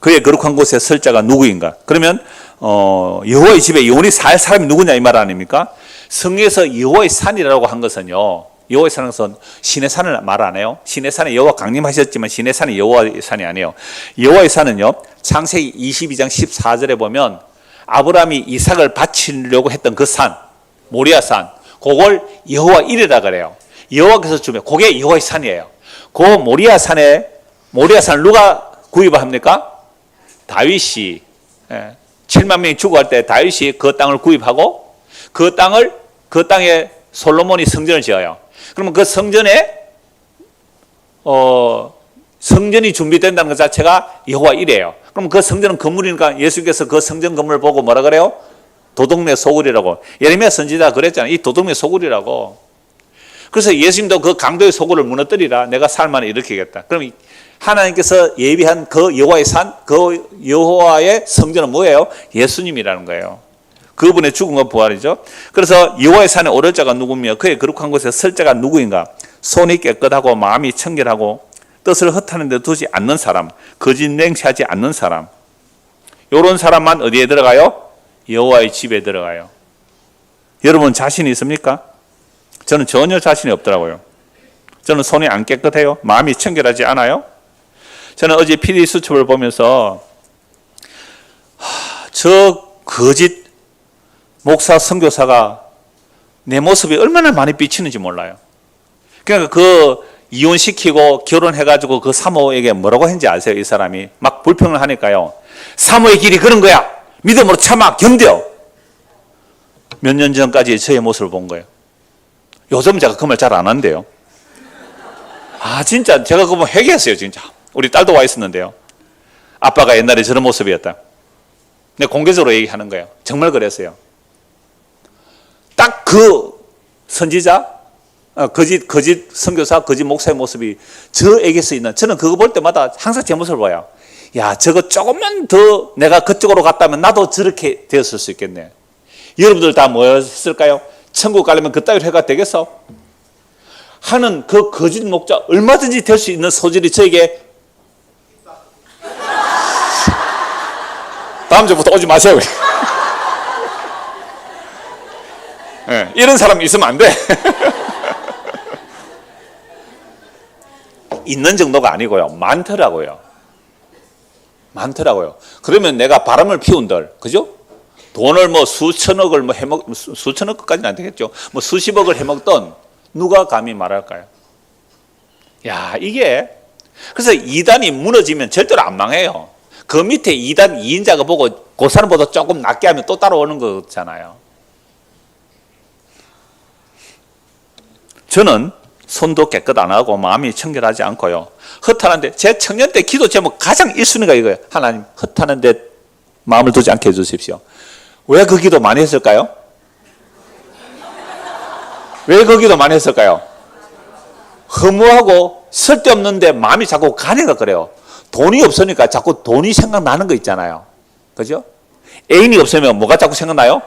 그의 거룩한 곳에 설 자가 누구인가? 그러면 여호와의 집에 영원히 살 사람이 누구냐 이 말 아닙니까? 성경에서 여호와의 산이라고 한 것은요, 여호와의 산은 신의 산을 말 안 해요. 신의 산에 여호와 강림하셨지만 신의 산이 여호와의 산이 아니에요. 여호와의 산은요, 창세기 22장 14절에 보면 아브라함이 이삭을 바치려고 했던 그 산, 모리아 산, 그걸 여호와 이르라 그래요. 여호와께서 주면 그게 여호와의 산이에요. 그 모리아 산을 누가 구입을 합니까? 다윗이 7만 명이 죽어갈 때 다윗이 그 땅을 구입하고 그 땅에 솔로몬이 성전을 지어요. 그러면 그 성전에 성전이 준비된다는 것 자체가 여호와 이래요. 그럼 그 성전은 건물이니까 예수께서 그 성전 건물을 보고 뭐라 그래요? 도둑네 소굴이라고. 예레미야 선지자가 그랬잖아요. 이 도둑네 소굴이라고. 그래서 예수님도 그 강도의 소굴을 무너뜨리라. 내가 살만을 일으키겠다. 그럼 하나님께서 예비한 그 여호와의 산, 그 여호와의 성전은 뭐예요? 예수님이라는 거예요. 그분의 죽음과 부활이죠. 그래서 여호와의 산에 오를 자가 누구며 그의 거룩한 곳에 설 자가 누구인가? 손이 깨끗하고 마음이 청결하고 뜻을 허탄한 데 두지 않는 사람, 거짓 맹세하지 않는 사람, 이런 사람만 어디에 들어가요? 여호와의 집에 들어가요. 여러분 자신이 있습니까? 저는 전혀 자신이 없더라고요. 저는 손이 안 깨끗해요. 마음이 청결하지 않아요. 저는 어제 PD 수첩을 보면서 저 거짓 목사 선교사가 내 모습이 얼마나 많이 비치는지 몰라요. 그러니까 그 이혼시키고 결혼해가지고 그 사모에게 뭐라고 했는지 아세요? 이 사람이 막 불평을 하니까요. 사모의 길이 그런 거야. 믿음으로 참아 견뎌. 몇 년 전까지 저의 모습을 본 거예요. 요즘 제가 그 말 잘 안 한대요. 아 진짜 제가 그거 회개했어요. 진짜 우리 딸도 와 있었는데요. 아빠가 옛날에 저런 모습이었다. 근데 공개적으로 얘기하는 거예요. 정말 그랬어요. 딱 그 선지자, 거짓 선교사, 거짓 목사의 모습이 저에게서 있는, 저는 그거 볼 때마다 항상 제 모습을 봐요. 야, 저거 조금만 더 내가 그쪽으로 갔다면 나도 저렇게 되었을 수 있겠네. 여러분들 다 뭐였을까요? 천국 가려면 그따위로 해가 되겠어? 하는 그 거짓 목자, 얼마든지 될 수 있는 소질이 저에게 다음 주부터 오지 마세요. 네, 이런 사람이 있으면 안 돼. 있는 정도가 아니고요. 많더라고요. 그러면 내가 바람을 피운들, 그죠? 돈을 뭐 수천억을 뭐 수천억까지는 안 되겠죠. 뭐 수십억을 해먹던 누가 감히 말할까요? 야, 이게 그래서 이단이 무너지면 절대로 안 망해요. 그 밑에 2단 2인자가 보고 그 사람보다 조금 낮게 하면 또 따라오는 거잖아요. 저는 손도 깨끗 안 하고 마음이 청결하지 않고요. 허탄한데, 제 청년 때 기도 제목 가장 1순위가 이거예요. 하나님, 허탄한데 마음을 두지 않게 해주십시오. 왜 그 기도 많이 했을까요? 왜 그 기도 많이 했을까요? 허무하고 쓸데없는데 마음이 자꾸 가네가 그래요. 돈이 없으니까 자꾸 돈이 생각나는 거 있잖아요. 그죠? 애인이 없으면 뭐가 자꾸 생각나요?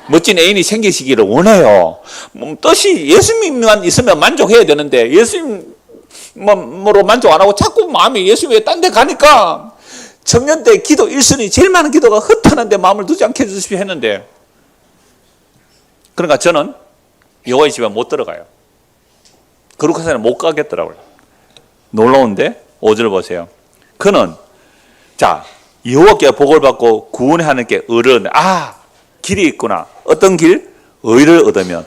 멋진 애인이 생기시기를 원해요. 뜻이 예수님만 있으면 만족해야 되는데 예수님으로 만족 안 하고 자꾸 마음이 예수님에 딴 데 가니까 청년 때 기도 1순위 제일 많은 기도가 허탄한데 마음을 두지 않게 해주십시오 했는데, 그러니까 저는 여호와의 집에 못 들어가요. 거룩한 못 가겠더라고요. 놀라운데 5절 보세요. 그는 자 여호와께 복을 받고 구원의 하나님께 의를 얻는, 길이 있구나. 어떤 길? 의를 얻으면.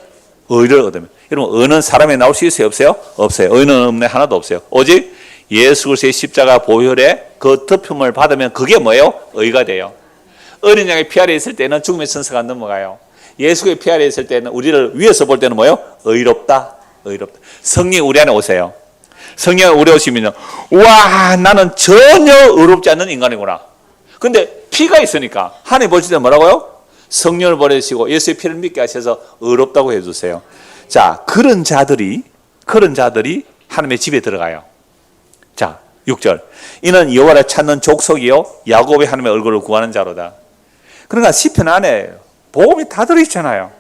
여러분 의는 사람에 나올 수 있어요? 없어요? 없어요. 의는 없네, 하나도 없어요. 오직 예수 그리스도의 십자가 보혈의 그 덮음을 받으면 그게 뭐예요? 의가 돼요. 어린 양의 피 아래 있을 때는 죽음의 천사가 넘어가요. 예수의 피 아래 있을 때는 우리를 위에서 볼 때는 뭐예요? 의롭다. 성령 우리 안에 오세요. 성령 우리 오시면요, 와 나는 전혀 의롭지 않는 인간이구나. 근데 피가 있으니까 하나님 보실 때 뭐라고요? 성령을 보내시고 예수의 피를 믿게 하셔서 의롭다고 해주세요. 자, 그런 자들이 하나님의 집에 들어가요. 자, 6절. 이는 여호와를 찾는 족속이요 야곱의 하나님의 얼굴을 구하는 자로다. 그러니까 시편 안에 복음이 다 들어있잖아요.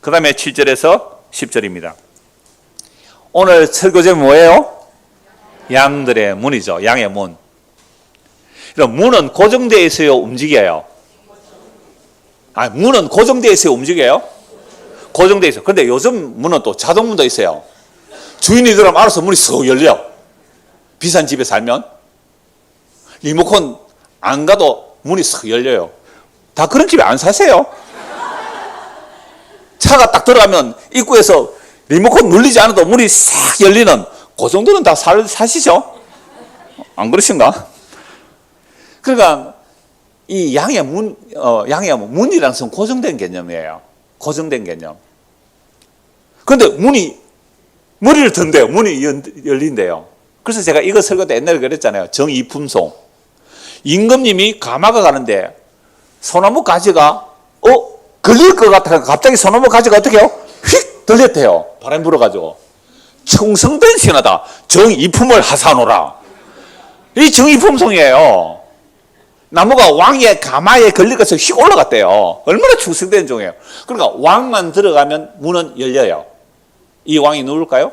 그 다음에 7절에서 10절입니다. 오늘 설교 제목이 뭐예요? 양들의 문이죠. 양의 문. 그럼 문은 고정되어 있어요? 움직여요? 문은 고정되어 있어요? 움직여요? 고정되어 있어요. 근데 요즘 문은 또 자동문도 있어요. 주인이 들어가면 알아서 문이 쏙 열려. 비싼 집에 살면 리모컨 안 가도 문이 쏙 열려요. 다 그런 집에 안 사세요? 차가 딱 들어가면 입구에서 리모컨 눌리지 않아도 문이 싹 열리는 그 정도는 다 사시죠? 안 그러신가? 그러니까 이 양의 문이라는 것은 고정된 개념이에요. 고정된 개념. 그런데 머리를 든대요. 문이 열린대요. 그래서 제가 이거 설교 때 옛날에 그랬잖아요. 정이품송. 임금님이 가마가 가는데 소나무 가지가 걸릴 것 같아 갑자기 소나무 가지가 어떻게 해요? 휙 들렸대요. 바람 불어가지고. 청성된 신하다. 정이품을 하사노라. 이 정이품송이에요. 나무가 왕의 가마에 걸려서 휙 올라갔대요. 얼마나 충성된 종이에요. 그러니까 왕만 들어가면 문은 열려요. 이 왕이 누굴까요?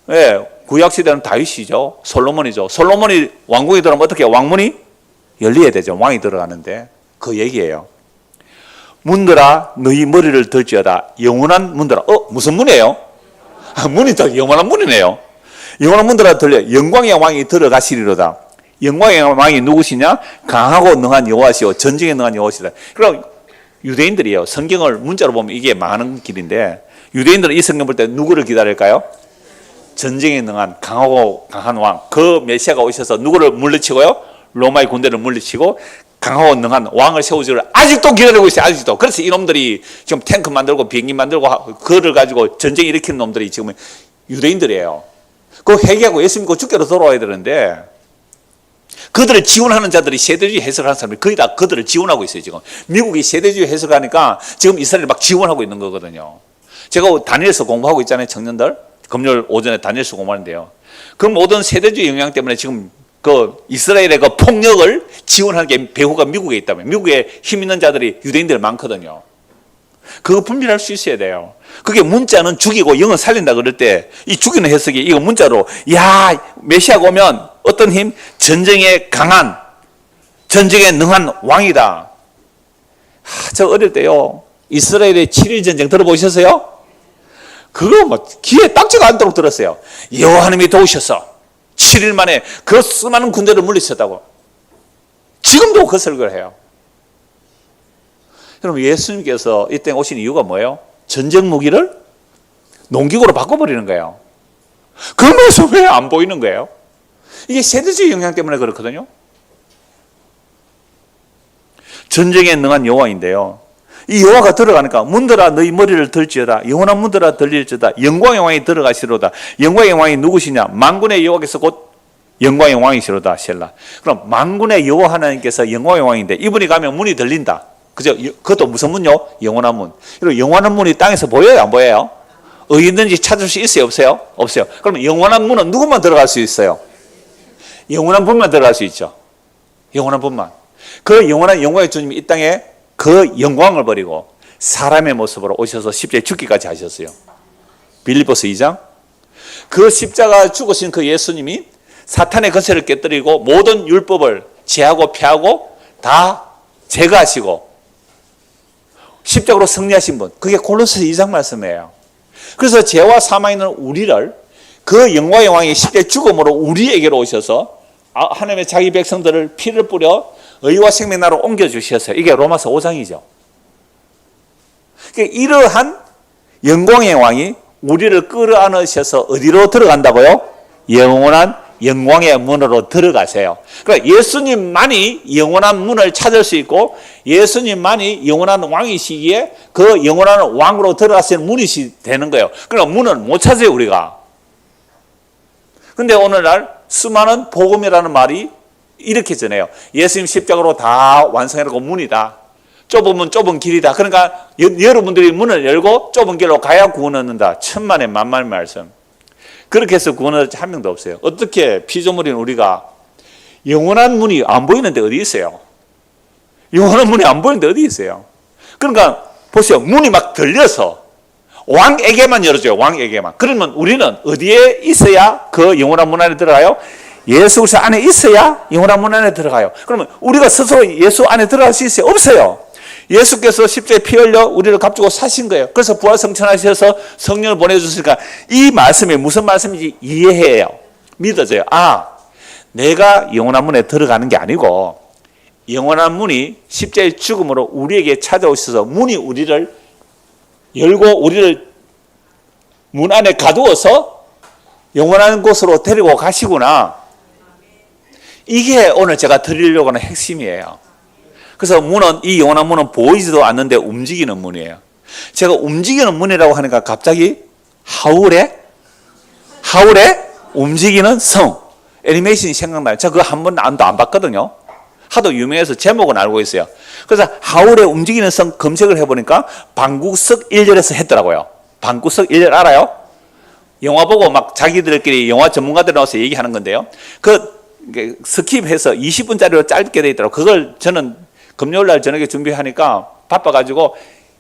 네, 구약시대는 다윗이죠. 솔로몬이죠. 솔로몬이 왕궁에 들어가면 어떻게 해요? 왕문이 열려야 되죠. 왕이 들어가는데. 그 얘기예요. 문들아 너희 머리를 들지어다. 영원한 문들아. 무슨 문이에요? 문이 더 영원한 문이네요. 영원한 문들아 들려. 영광의 왕이 들어가시리로다. 영광의 왕이 누구시냐? 강하고 능한 여호와시오. 전쟁에 능한 여호와시다. 그럼 유대인들이요. 성경을 문자로 보면 이게 많은 길인데 유대인들은 이 성경 볼 때 누구를 기다릴까요? 전쟁에 능한 강하고 강한 왕. 그 메시아가 오셔서 누구를 물리치고요? 로마의 군대를 물리치고 강하고 능한 왕을 세우기를 아직도 기다리고 있어요. 아직도. 그래서 이놈들이 지금 탱크 만들고 비행기 만들고 그걸 가지고 전쟁 일으키는 놈들이 지금 유대인들이에요. 그 회개하고 예수 믿고 주께로 돌아와야 되는데 그들을 지원하는 자들이 세대주의 해석하는 사람들이 거의 다 그들을 지원하고 있어요. 지금 미국이 세대주의 해석하니까 지금 이스라엘이 막 지원하고 있는 거거든요. 제가 다니엘서 공부하고 있잖아요. 청년들 금요일 오전에 다니엘서 공부하는데요. 그 모든 세대주의 영향 때문에 지금 그 이스라엘의 그 폭력을 지원하는 게 배후가 미국에 있다면 미국에 힘 있는 자들이 유대인들 많거든요. 그거 분별할 수 있어야 돼요. 그게 문자는 죽이고 영은 살린다 그럴 때 이 죽이는 해석이 이거 문자로 메시아가 오면 어떤 힘? 전쟁에 강한 전쟁에 능한 왕이다. 저 어릴 때요 이스라엘의 7일 전쟁 들어보셨어요? 그거 뭐 귀에 딱지가 않도록 들었어요. 여호와 하나님이 도우셔서 7일 만에 그 수많은 군대를 물리쳤다고. 지금도 그 설교를 해요. 여러분 예수님께서 이 땅에 오신 이유가 뭐예요? 전쟁 무기를 농기구로 바꿔버리는 거예요. 그 모습 왜 안 보이는 거예요? 이게 세대주의 영향 때문에 그렇거든요. 전쟁에 능한 여호와인데요. 이 여호와가 들어가니까 문들아 너희 머리를 들지어다. 영원한 문들아 들릴지어다. 영광의 왕이 들어가시로다. 영광의 왕이 누구시냐? 만군의 여호와께서 곧 영광의 왕이시로다. 셀라. 그럼 만군의 여호와 하나님께서 영광의 왕인데 이분이 가면 문이 들린다. 그죠? 그것도 무슨 문요? 영원한 문. 그리고 영원한 문이 땅에서 보여요? 안 보여요? 어디든지 찾을 수 있어요? 없어요? 없어요. 그러면 영원한 문은 누구만 들어갈 수 있어요? 영원한 분만 들어갈 수 있죠. 영원한 분만. 그 영원한 영광의 주님이 이 땅에 그 영광을 버리고 사람의 모습으로 오셔서 십자가에 죽기까지 하셨어요. 빌립보서 2장. 그 십자가 죽으신 그 예수님이 사탄의 거세를 깨뜨리고 모든 율법을 제하고 폐하고 다 제거하시고 십자가로 승리하신 분. 그게 골로새서 2장 말씀이에요. 그래서 죄와 사망에 있는 우리를 그 영광의 왕이 십자가의 죽음으로 우리에게로 오셔서 하나님의 자기 백성들을 피를 뿌려 의와 생명의 나라로 옮겨주셨어요. 이게 로마서 5장이죠. 그러니까 이러한 영광의 왕이 우리를 끌어안으셔서 어디로 들어간다고요? 영원한 영광의 문으로 들어가세요. 그러니까 예수님만이 영원한 문을 찾을 수 있고 예수님만이 영원한 왕이시기에 그 영원한 왕으로 들어가시는 문이 되는 거예요. 그러니까 문을 못 찾아요, 우리가. 근데 오늘날 수많은 복음이라는 말이 이렇게 전해요. 예수님 십자가로 다 완성해놓고 문이다. 좁은 문, 좁은 길이다. 그러니까 여러분들이 문을 열고 좁은 길로 가야 구원 얻는다. 천만의 만만의 말씀. 그렇게 해서 구원 얻을 한 명도 없어요. 어떻게 피조물인 우리가 영원한 문이 안 보이는데 어디 있어요? 영원한 문이 안 보이는데 어디 있어요? 그러니까 보세요. 문이 막 들려서 왕에게만 열어줘요. 왕에게만. 그러면 우리는 어디에 있어야 그 영원한 문 안에 들어가요? 예수 그리스도 안에 있어야 영원한 문 안에 들어가요. 그러면 우리가 스스로 예수 안에 들어갈 수 있어요? 없어요. 예수께서 십자가에 피 흘려 우리를 값주고 사신 거예요. 그래서 부활성천하셔서 성령을 보내주시니까 이 말씀이 무슨 말씀인지 이해해요. 믿어져요. 내가 영원한 문에 들어가는 게 아니고 영원한 문이 십자가의 죽음으로 우리에게 찾아오셔서 문이 우리를 열고 우리를 문 안에 가두어서 영원한 곳으로 데리고 가시구나. 이게 오늘 제가 드리려고 하는 핵심이에요. 그래서 문은, 이 영원한 문은 보이지도 않는데 움직이는 문이에요. 제가 움직이는 문이라고 하니까 갑자기 하울의 움직이는 성 애니메이션이 생각나요. 제가 그거 한 번도 안 봤거든요. 하도 유명해서 제목은 알고 있어요. 그래서 하울의 움직이는 성 검색을 해보니까 방구석 1절에서 했더라고요. 방구석 1절 알아요? 영화 보고 막 자기들끼리 영화 전문가들 나와서 얘기하는 건데요. 그 스킵해서 20분짜리로 짧게 돼 있더라고요. 그걸 저는 금요일날 저녁에 준비하니까 바빠가지고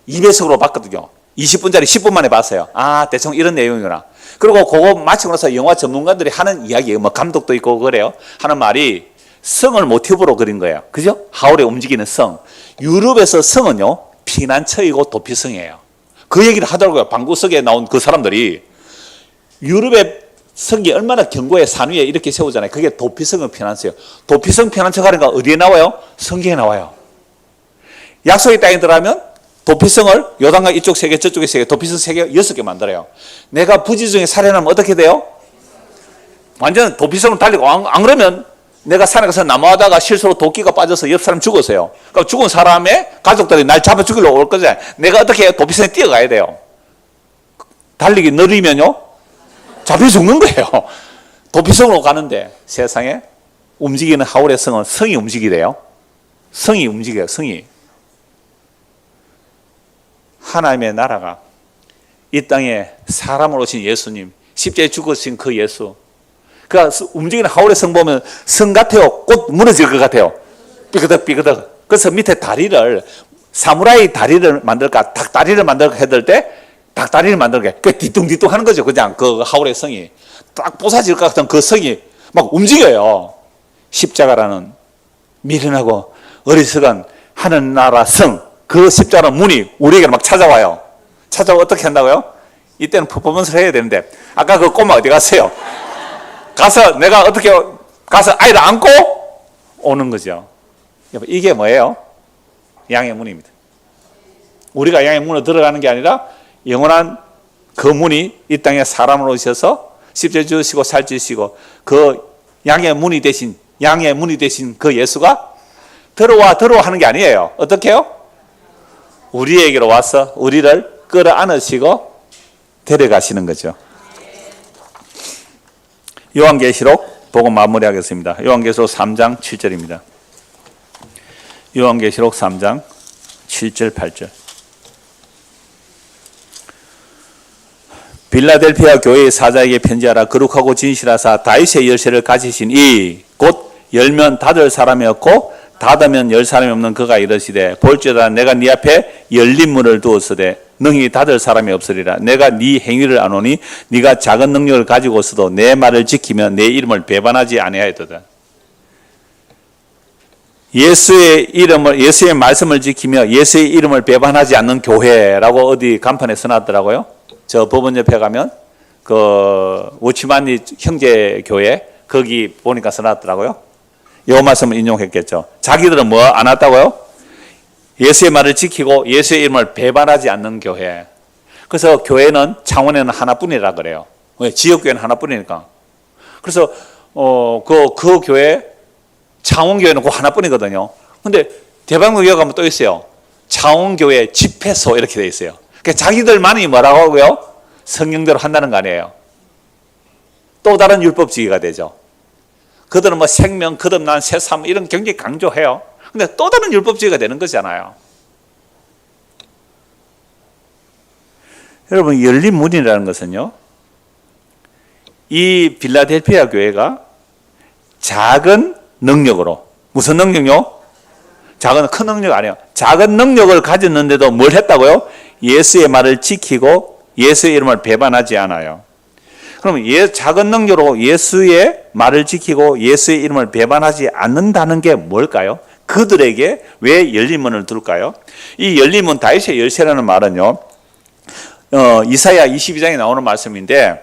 2배속으로 봤거든요. 20분짜리 10분 만에 봤어요. 대충 이런 내용이구나. 그리고 그거 마치고 나서 영화 전문가들이 하는 이야기예요. 뭐 감독도 있고 그래요. 하는 말이 성을 모티브로 그린 거예요. 그죠? 하울의 움직이는 성. 유럽에서 성은요, 피난처이고 도피성이에요. 그 얘기를 하더라고요. 방구석에 나온 그 사람들이. 유럽의 성이 얼마나 견고해 산 위에 이렇게 세우잖아요. 그게 도피성은 피난처예요. 도피성 피난처가 그러니까 어디에 나와요? 성경에 나와요. 약속의 땅에 들어가면 도피성을 요단강 이쪽 3개 저쪽에 3개 도피성 3개 6개 만들어요. 내가 부지 중에 살해나면 어떻게 돼요? 완전 도피성을 달리고 안 그러면 내가 산에 가서 나무하다가 실수로 도끼가 빠져서 옆 사람 죽었어요. 그러니까 죽은 사람의 가족들이 날 잡아 죽이려고 올 거잖아요. 내가 어떻게 해요? 도피성에 뛰어가야 돼요. 달리기 느리면요 잡혀 죽는 거예요. 도피성으로 가는데 세상에 움직이는 하울의 성은 성이 움직이래요. 성이 움직여요. 성이. 하나님의 나라가 이 땅에 사람으로 오신 예수님, 십자가에 죽으신 그 예수. 그러니까 움직이는 하울의 성 보면 성 같아요. 곧 무너질 것 같아요. 삐그덕 삐그덕. 그래서 밑에 다리를 사무라이 다리를 만들까 닭 다리를 만들까 해들 때 닭 다리를 만들게 그 뒤뚱뒤뚱 하는 거죠. 그냥 그 하울의 성이 딱 부서질 것 같은 그 성이 막 움직여요. 십자가라는 미련하고 어리석은 하늘나라 성, 그 십자가라는 문이 우리에게 막 찾아와요. 찾아와 어떻게 한다고요? 이때는 퍼포먼스를 해야 되는데 아까 그 꼬마 어디 갔어요? 가서 내가 어떻게 가서 아이를 안고 오는 거죠. 이게 뭐예요? 양의 문입니다. 우리가 양의 문으로 들어가는 게 아니라 영원한 그 문이 이 땅에 사람으로 오셔서 십자가에 죽으시고 살찌시고 그 양의 문이 되신 그 예수가 들어와 하는 게 아니에요. 어떻게 해요? 우리에게로 와서 우리를 끌어안으시고 데려가시는 거죠. 요한계시록 보고 마무리하겠습니다. 요한계시록 3장 7절입니다. 요한계시록 3장 7절 8절. 빌라델피아 교회의 사자에게 편지하라. 거룩하고 진실하사 다윗의 열쇠를 가지신 이 곧 열면 닫을 사람이었고 닫으면 열 사람이 없는 그가 이르시되 볼지어다 내가 네 앞에 열린 문을 두었으되 능히 닫을 사람이 없으리라. 내가 네 행위를 아노니 네가 작은 능력을 가지고 있어도 내 말을 지키며 내 이름을 배반하지 아니하였도다. 예수의 말씀을 지키며 예수의 이름을 배반하지 않는 교회라고 어디 간판에 써놨더라고요. 저 법원 옆에 가면 그 우치만리 형제 교회 거기 보니까 써놨더라고요. 이 말씀을 인용했겠죠. 자기들은 뭐 안 왔다고요? 예수의 말을 지키고 예수의 이름을 배반하지 않는 교회. 그래서 교회는 창원에는 하나뿐이라 그래요. 왜? 지역교회는 하나뿐이니까. 그래서 그 교회 창원교회는 그 하나뿐이거든요. 근데 대방교회 가면 또 있어요. 창원교회 집회소 이렇게 돼 있어요. 그러니까 자기들만이 뭐라고 하고요? 성경대로 한다는 거 아니에요. 또 다른 율법주의가 되죠. 그들은 뭐 생명, 거듭난 새삼 이런 굉장히 강조해요. 근데 또 다른 율법주의가 되는 거잖아요. 여러분, 열린 문이라는 것은요, 이 빌라델피아 교회가 작은 능력으로, 무슨 능력요? 큰 능력 아니에요. 작은 능력을 가졌는데도 뭘 했다고요? 예수의 말을 지키고 예수의 이름을 배반하지 않아요. 그럼 작은 능력으로 예수의 말을 지키고 예수의 이름을 배반하지 않는다는 게 뭘까요? 그들에게 왜 열린 문을 둘까요? 이 열린 문, 다윗의 열쇠라는 말은요, 이사야 22장에 나오는 말씀인데,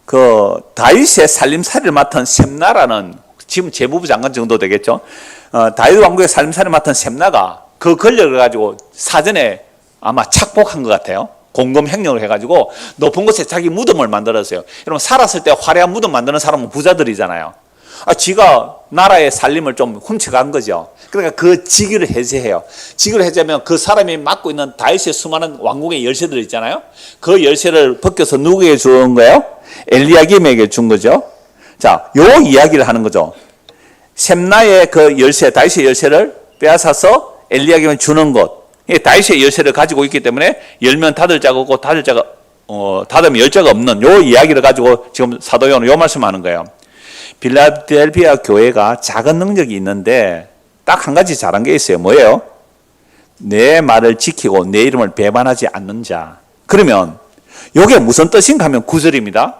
그 다윗의 살림살이를 맡은 셈나라는, 지금 재무부 장관 정도 되겠죠? 다윗 왕국의 살림살이를 맡은 셈나가 그 권력을 가지고 사전에 아마 착복한 것 같아요. 공금 횡령을 해가지고 높은 곳에 자기 무덤을 만들었어요. 여러분, 살았을 때 화려한 무덤 만드는 사람은 부자들이잖아요. 지가 나라의 살림을 좀 훔쳐간 거죠. 그러니까 그 직위를 해제해요. 직위를 해제하면 그 사람이 맡고 있는 다윗의 수많은 왕궁의 열쇠들 있잖아요. 그 열쇠를 벗겨서 누구에게 준 거예요? 엘리야김에게 준 거죠. 자, 요 이야기를 하는 거죠. 셈나의 그 열쇠, 다윗의 열쇠를 빼앗아서 엘리야김에 주는 것. 다윗의 열쇠를 가지고 있기 때문에 열면 닫을 자가 없고 닫으면 열 자가 없는 요 이야기를 가지고 지금 사도 요한은 요 말씀하는 거예요. 빌라델피아 교회가 작은 능력이 있는데 딱 한 가지 잘한 게 있어요. 뭐예요? 내 말을 지키고 내 이름을 배반하지 않는 자. 그러면 요게 무슨 뜻인가 하면 9절입니다.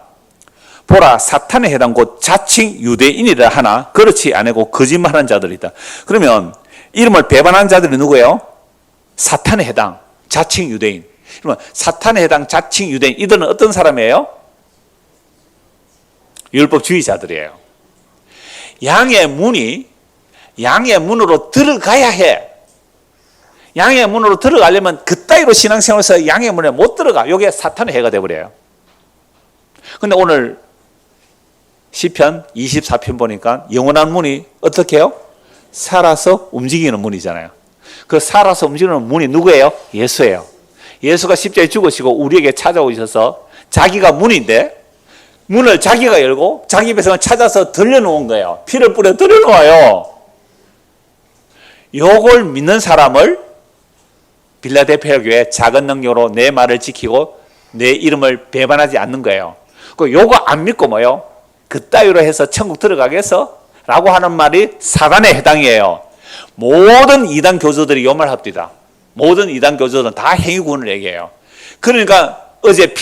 보라, 사탄에 해당 곧 자칭 유대인이라 하나 그렇지 아니고 거짓말하는 자들이다. 그러면 이름을 배반하는 자들이 누구예요? 사탄에 해당 자칭 유대인. 그러면 사탄에 해당 자칭 유대인, 이들은 어떤 사람이에요? 율법주의자들이에요. 양의 문으로 들어가야 해. 양의 문으로 들어가려면 그따위로 신앙생활에서 양의 문에 못 들어가. 이게 사탄의 해가 되어버려요. 근데 오늘 시편 24편 보니까 영원한 문이 어떻게 해요? 살아서 움직이는 문이잖아요. 그 살아서 움직이는 문이 누구예요? 예수예요. 예수가 십자가에 죽으시고 우리에게 찾아오셔서 자기가 문인데 문을 자기가 열고 자기 백성을 찾아서 들려놓은 거예요. 피를 뿌려 들여놓아요. 요걸 믿는 사람을 빌라델피아 교회 작은 능력으로 내 말을 지키고 내 이름을 배반하지 않는 거예요. 요거 안 믿고 뭐요? 그따위로 해서 천국 들어가겠어? 라고 하는 말이 사단에 해당이에요. 모든 이단 교주들이 이 말 합니다. 모든 이단 교주들은 다 행위구원을 얘기해요. 그러니까 어제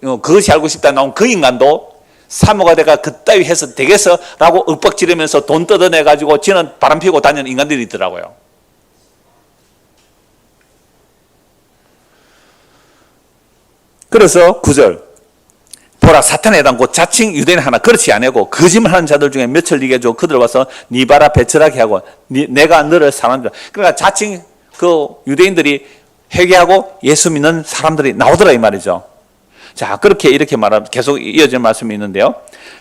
그것이 알고 싶다 나온 그 인간도 사모가 내가 그따위 해서 되겠어? 라고 윽박지르면서 돈 뜯어내가지고 지는 바람 피우고 다니는 인간들이 있더라고요. 그래서 9절, 보라, 사탄에 해당 곧 자칭 유대인 하나 그렇지 아니고 거짓말하는 자들 중에 몇을 네게 줘 그들 와서 네 봐라 배철하게 하고 내가 너를 사랑한다. 그러니까 자칭 그 유대인들이 회개하고 예수 믿는 사람들이 나오더라 이 말이죠. 자, 그렇게 이렇게 말하면 계속 이어지는 말씀이 있는데요.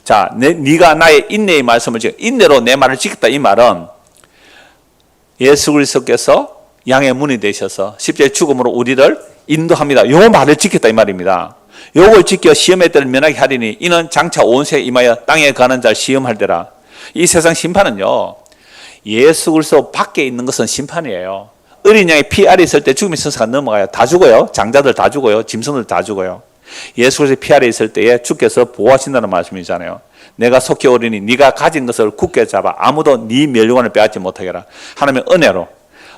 자, 네가 나의 인내의 말씀을 지켜 인내로 내 말을 지켰다. 이 말은 예수 그리스도께서 양의 문이 되셔서 십자가의 죽음으로 우리를 인도합니다. 요 말을 지켰다 이 말입니다. 요걸 지켜 시험의 때를 면하게 하리니 이는 장차 온 세에 임하여 땅에 가는 자를 시험할 때라. 이 세상 심판은요, 예수 그리스도 밖에 있는 것은 심판이에요. 어린 양의 피 아래 있을 때 죽음의 천사가 넘어가요. 다 죽어요. 장자들 다 죽어요. 짐승들 다 죽어요. 예수 그리스도의 피 아래 있을 때에 주께서 보호하신다는 말씀이잖아요. 내가 속히 오리니 네가 가진 것을 굳게 잡아 아무도 네 멸류관을 빼앗지 못하게 하라. 하나님의 은혜로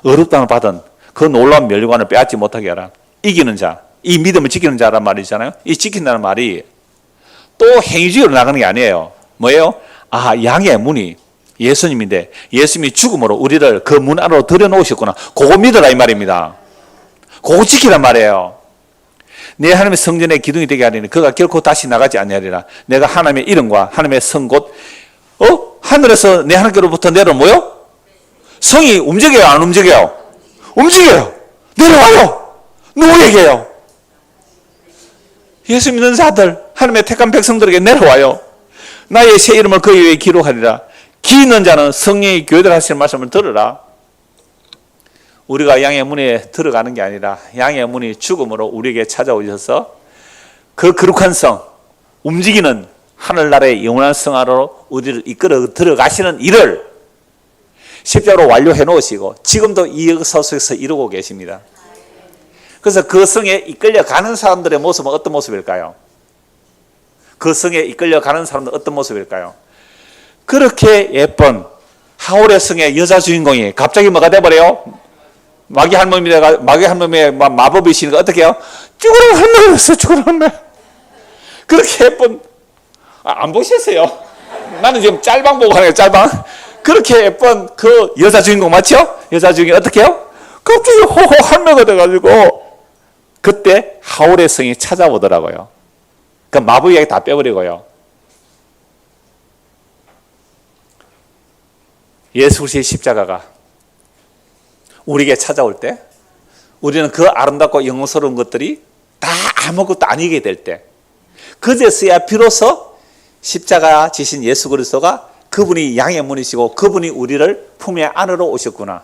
어렵다는 받은 그 놀라운 멸류관을 빼앗지 못하게 하라. 이기는 자, 이 믿음을 지키는 자란 말이잖아요. 이 지킨다는 말이 또 행위주의로 나가는 게 아니에요. 뭐예요? 양의 문이 예수님인데 예수님이 죽음으로 우리를 그 문 안으로 들여놓으셨구나. 그거 믿으라 이 말입니다. 그거 지키란 말이에요. 내 하나님의 성전의 기둥이 되게 하리니 그가 결코 다시 나가지 아니하리라. 내가 하나님의 이름과 하나님의 성 곧 하늘에서 내 하나님께로부터 내려 뭐요? 성이 움직여요 안 움직여요? 움직여요. 내려와요. 누구에게요? 예수 믿는 자들, 하나님의 택한 백성들에게 내려와요. 나의 새 이름을 그 위에 기록하리라. 기 있는 자는 성령이 교회들 하시는 말씀을 들으라. 우리가 양의 문에 들어가는 게 아니라 양의 문이 죽음으로 우리에게 찾아오셔서 그 거룩한 성, 움직이는 하늘나라의 영원한 성 안으로 우리를 이끌어 들어가시는 일을 십자가로 완료해 놓으시고 지금도 이 역사 속에서 이루고 계십니다. 그래서 그 성에 이끌려 가는 사람들의 모습은 어떤 모습일까요? 그 성에 이끌려 가는 사람들은 어떤 모습일까요? 그렇게 예쁜 하울의 성의 여자 주인공이 갑자기 뭐가 돼버려요? 마귀 할머니의 마법이 있으니까 어떻게 해요? 쭈그러 할머니였어, 쭈그러 할머니. 그렇게 예쁜, 안 보셨어요? 나는 지금 짤방 보고 하는 거예요, 짤방. 그렇게 예쁜 그 여자 주인공 맞죠? 여자 주인공이 어떻게 해요? 갑자기 호호 할매가 돼가지고 그때 하울의 성이 찾아오더라고요. 그 마법 이야기 다 빼버리고요. 예수 그리스도의 십자가가 우리에게 찾아올 때 우리는 그 아름답고 영광스러운 것들이 다 아무것도 아니게 될 때 그제서야 비로소 십자가 지신 예수 그리스도가 그분이 양의 문이시고 그분이 우리를 품에 안으로 오셨구나를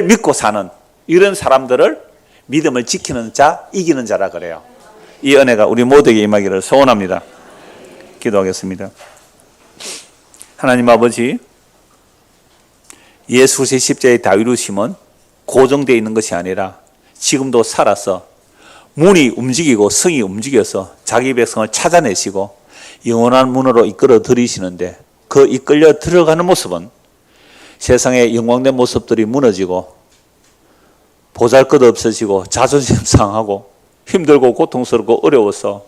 믿고 사는 이런 사람들을 믿음을 지키는 자, 이기는 자라 그래요. 이 은혜가 우리 모두에게 임하기를 소원합니다. 기도하겠습니다. 하나님 아버지, 예수 그리스도의 십자가의 다 이루심은 고정되어 있는 것이 아니라 지금도 살아서 문이 움직이고 성이 움직여서 자기 백성을 찾아내시고 영원한 문으로 이끌어 들이시는데 그 이끌려 들어가는 모습은 세상의 영광된 모습들이 무너지고 보잘것 없어지고 자존심 상하고 힘들고 고통스럽고 어려워서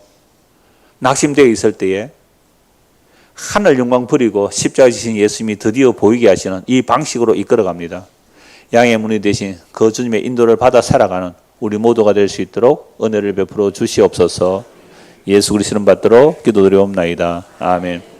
낙심되어 있을 때에 하늘 영광 버리고 십자가 지신 예수님이 드디어 보이게 하시는 이 방식으로 이끌어갑니다. 양의 문이 되신 그 주님의 인도를 받아 살아가는 우리 모두가 될 수 있도록 은혜를 베풀어 주시옵소서. 예수 그리스도를 받들어 기도드리옵나이다. 아멘.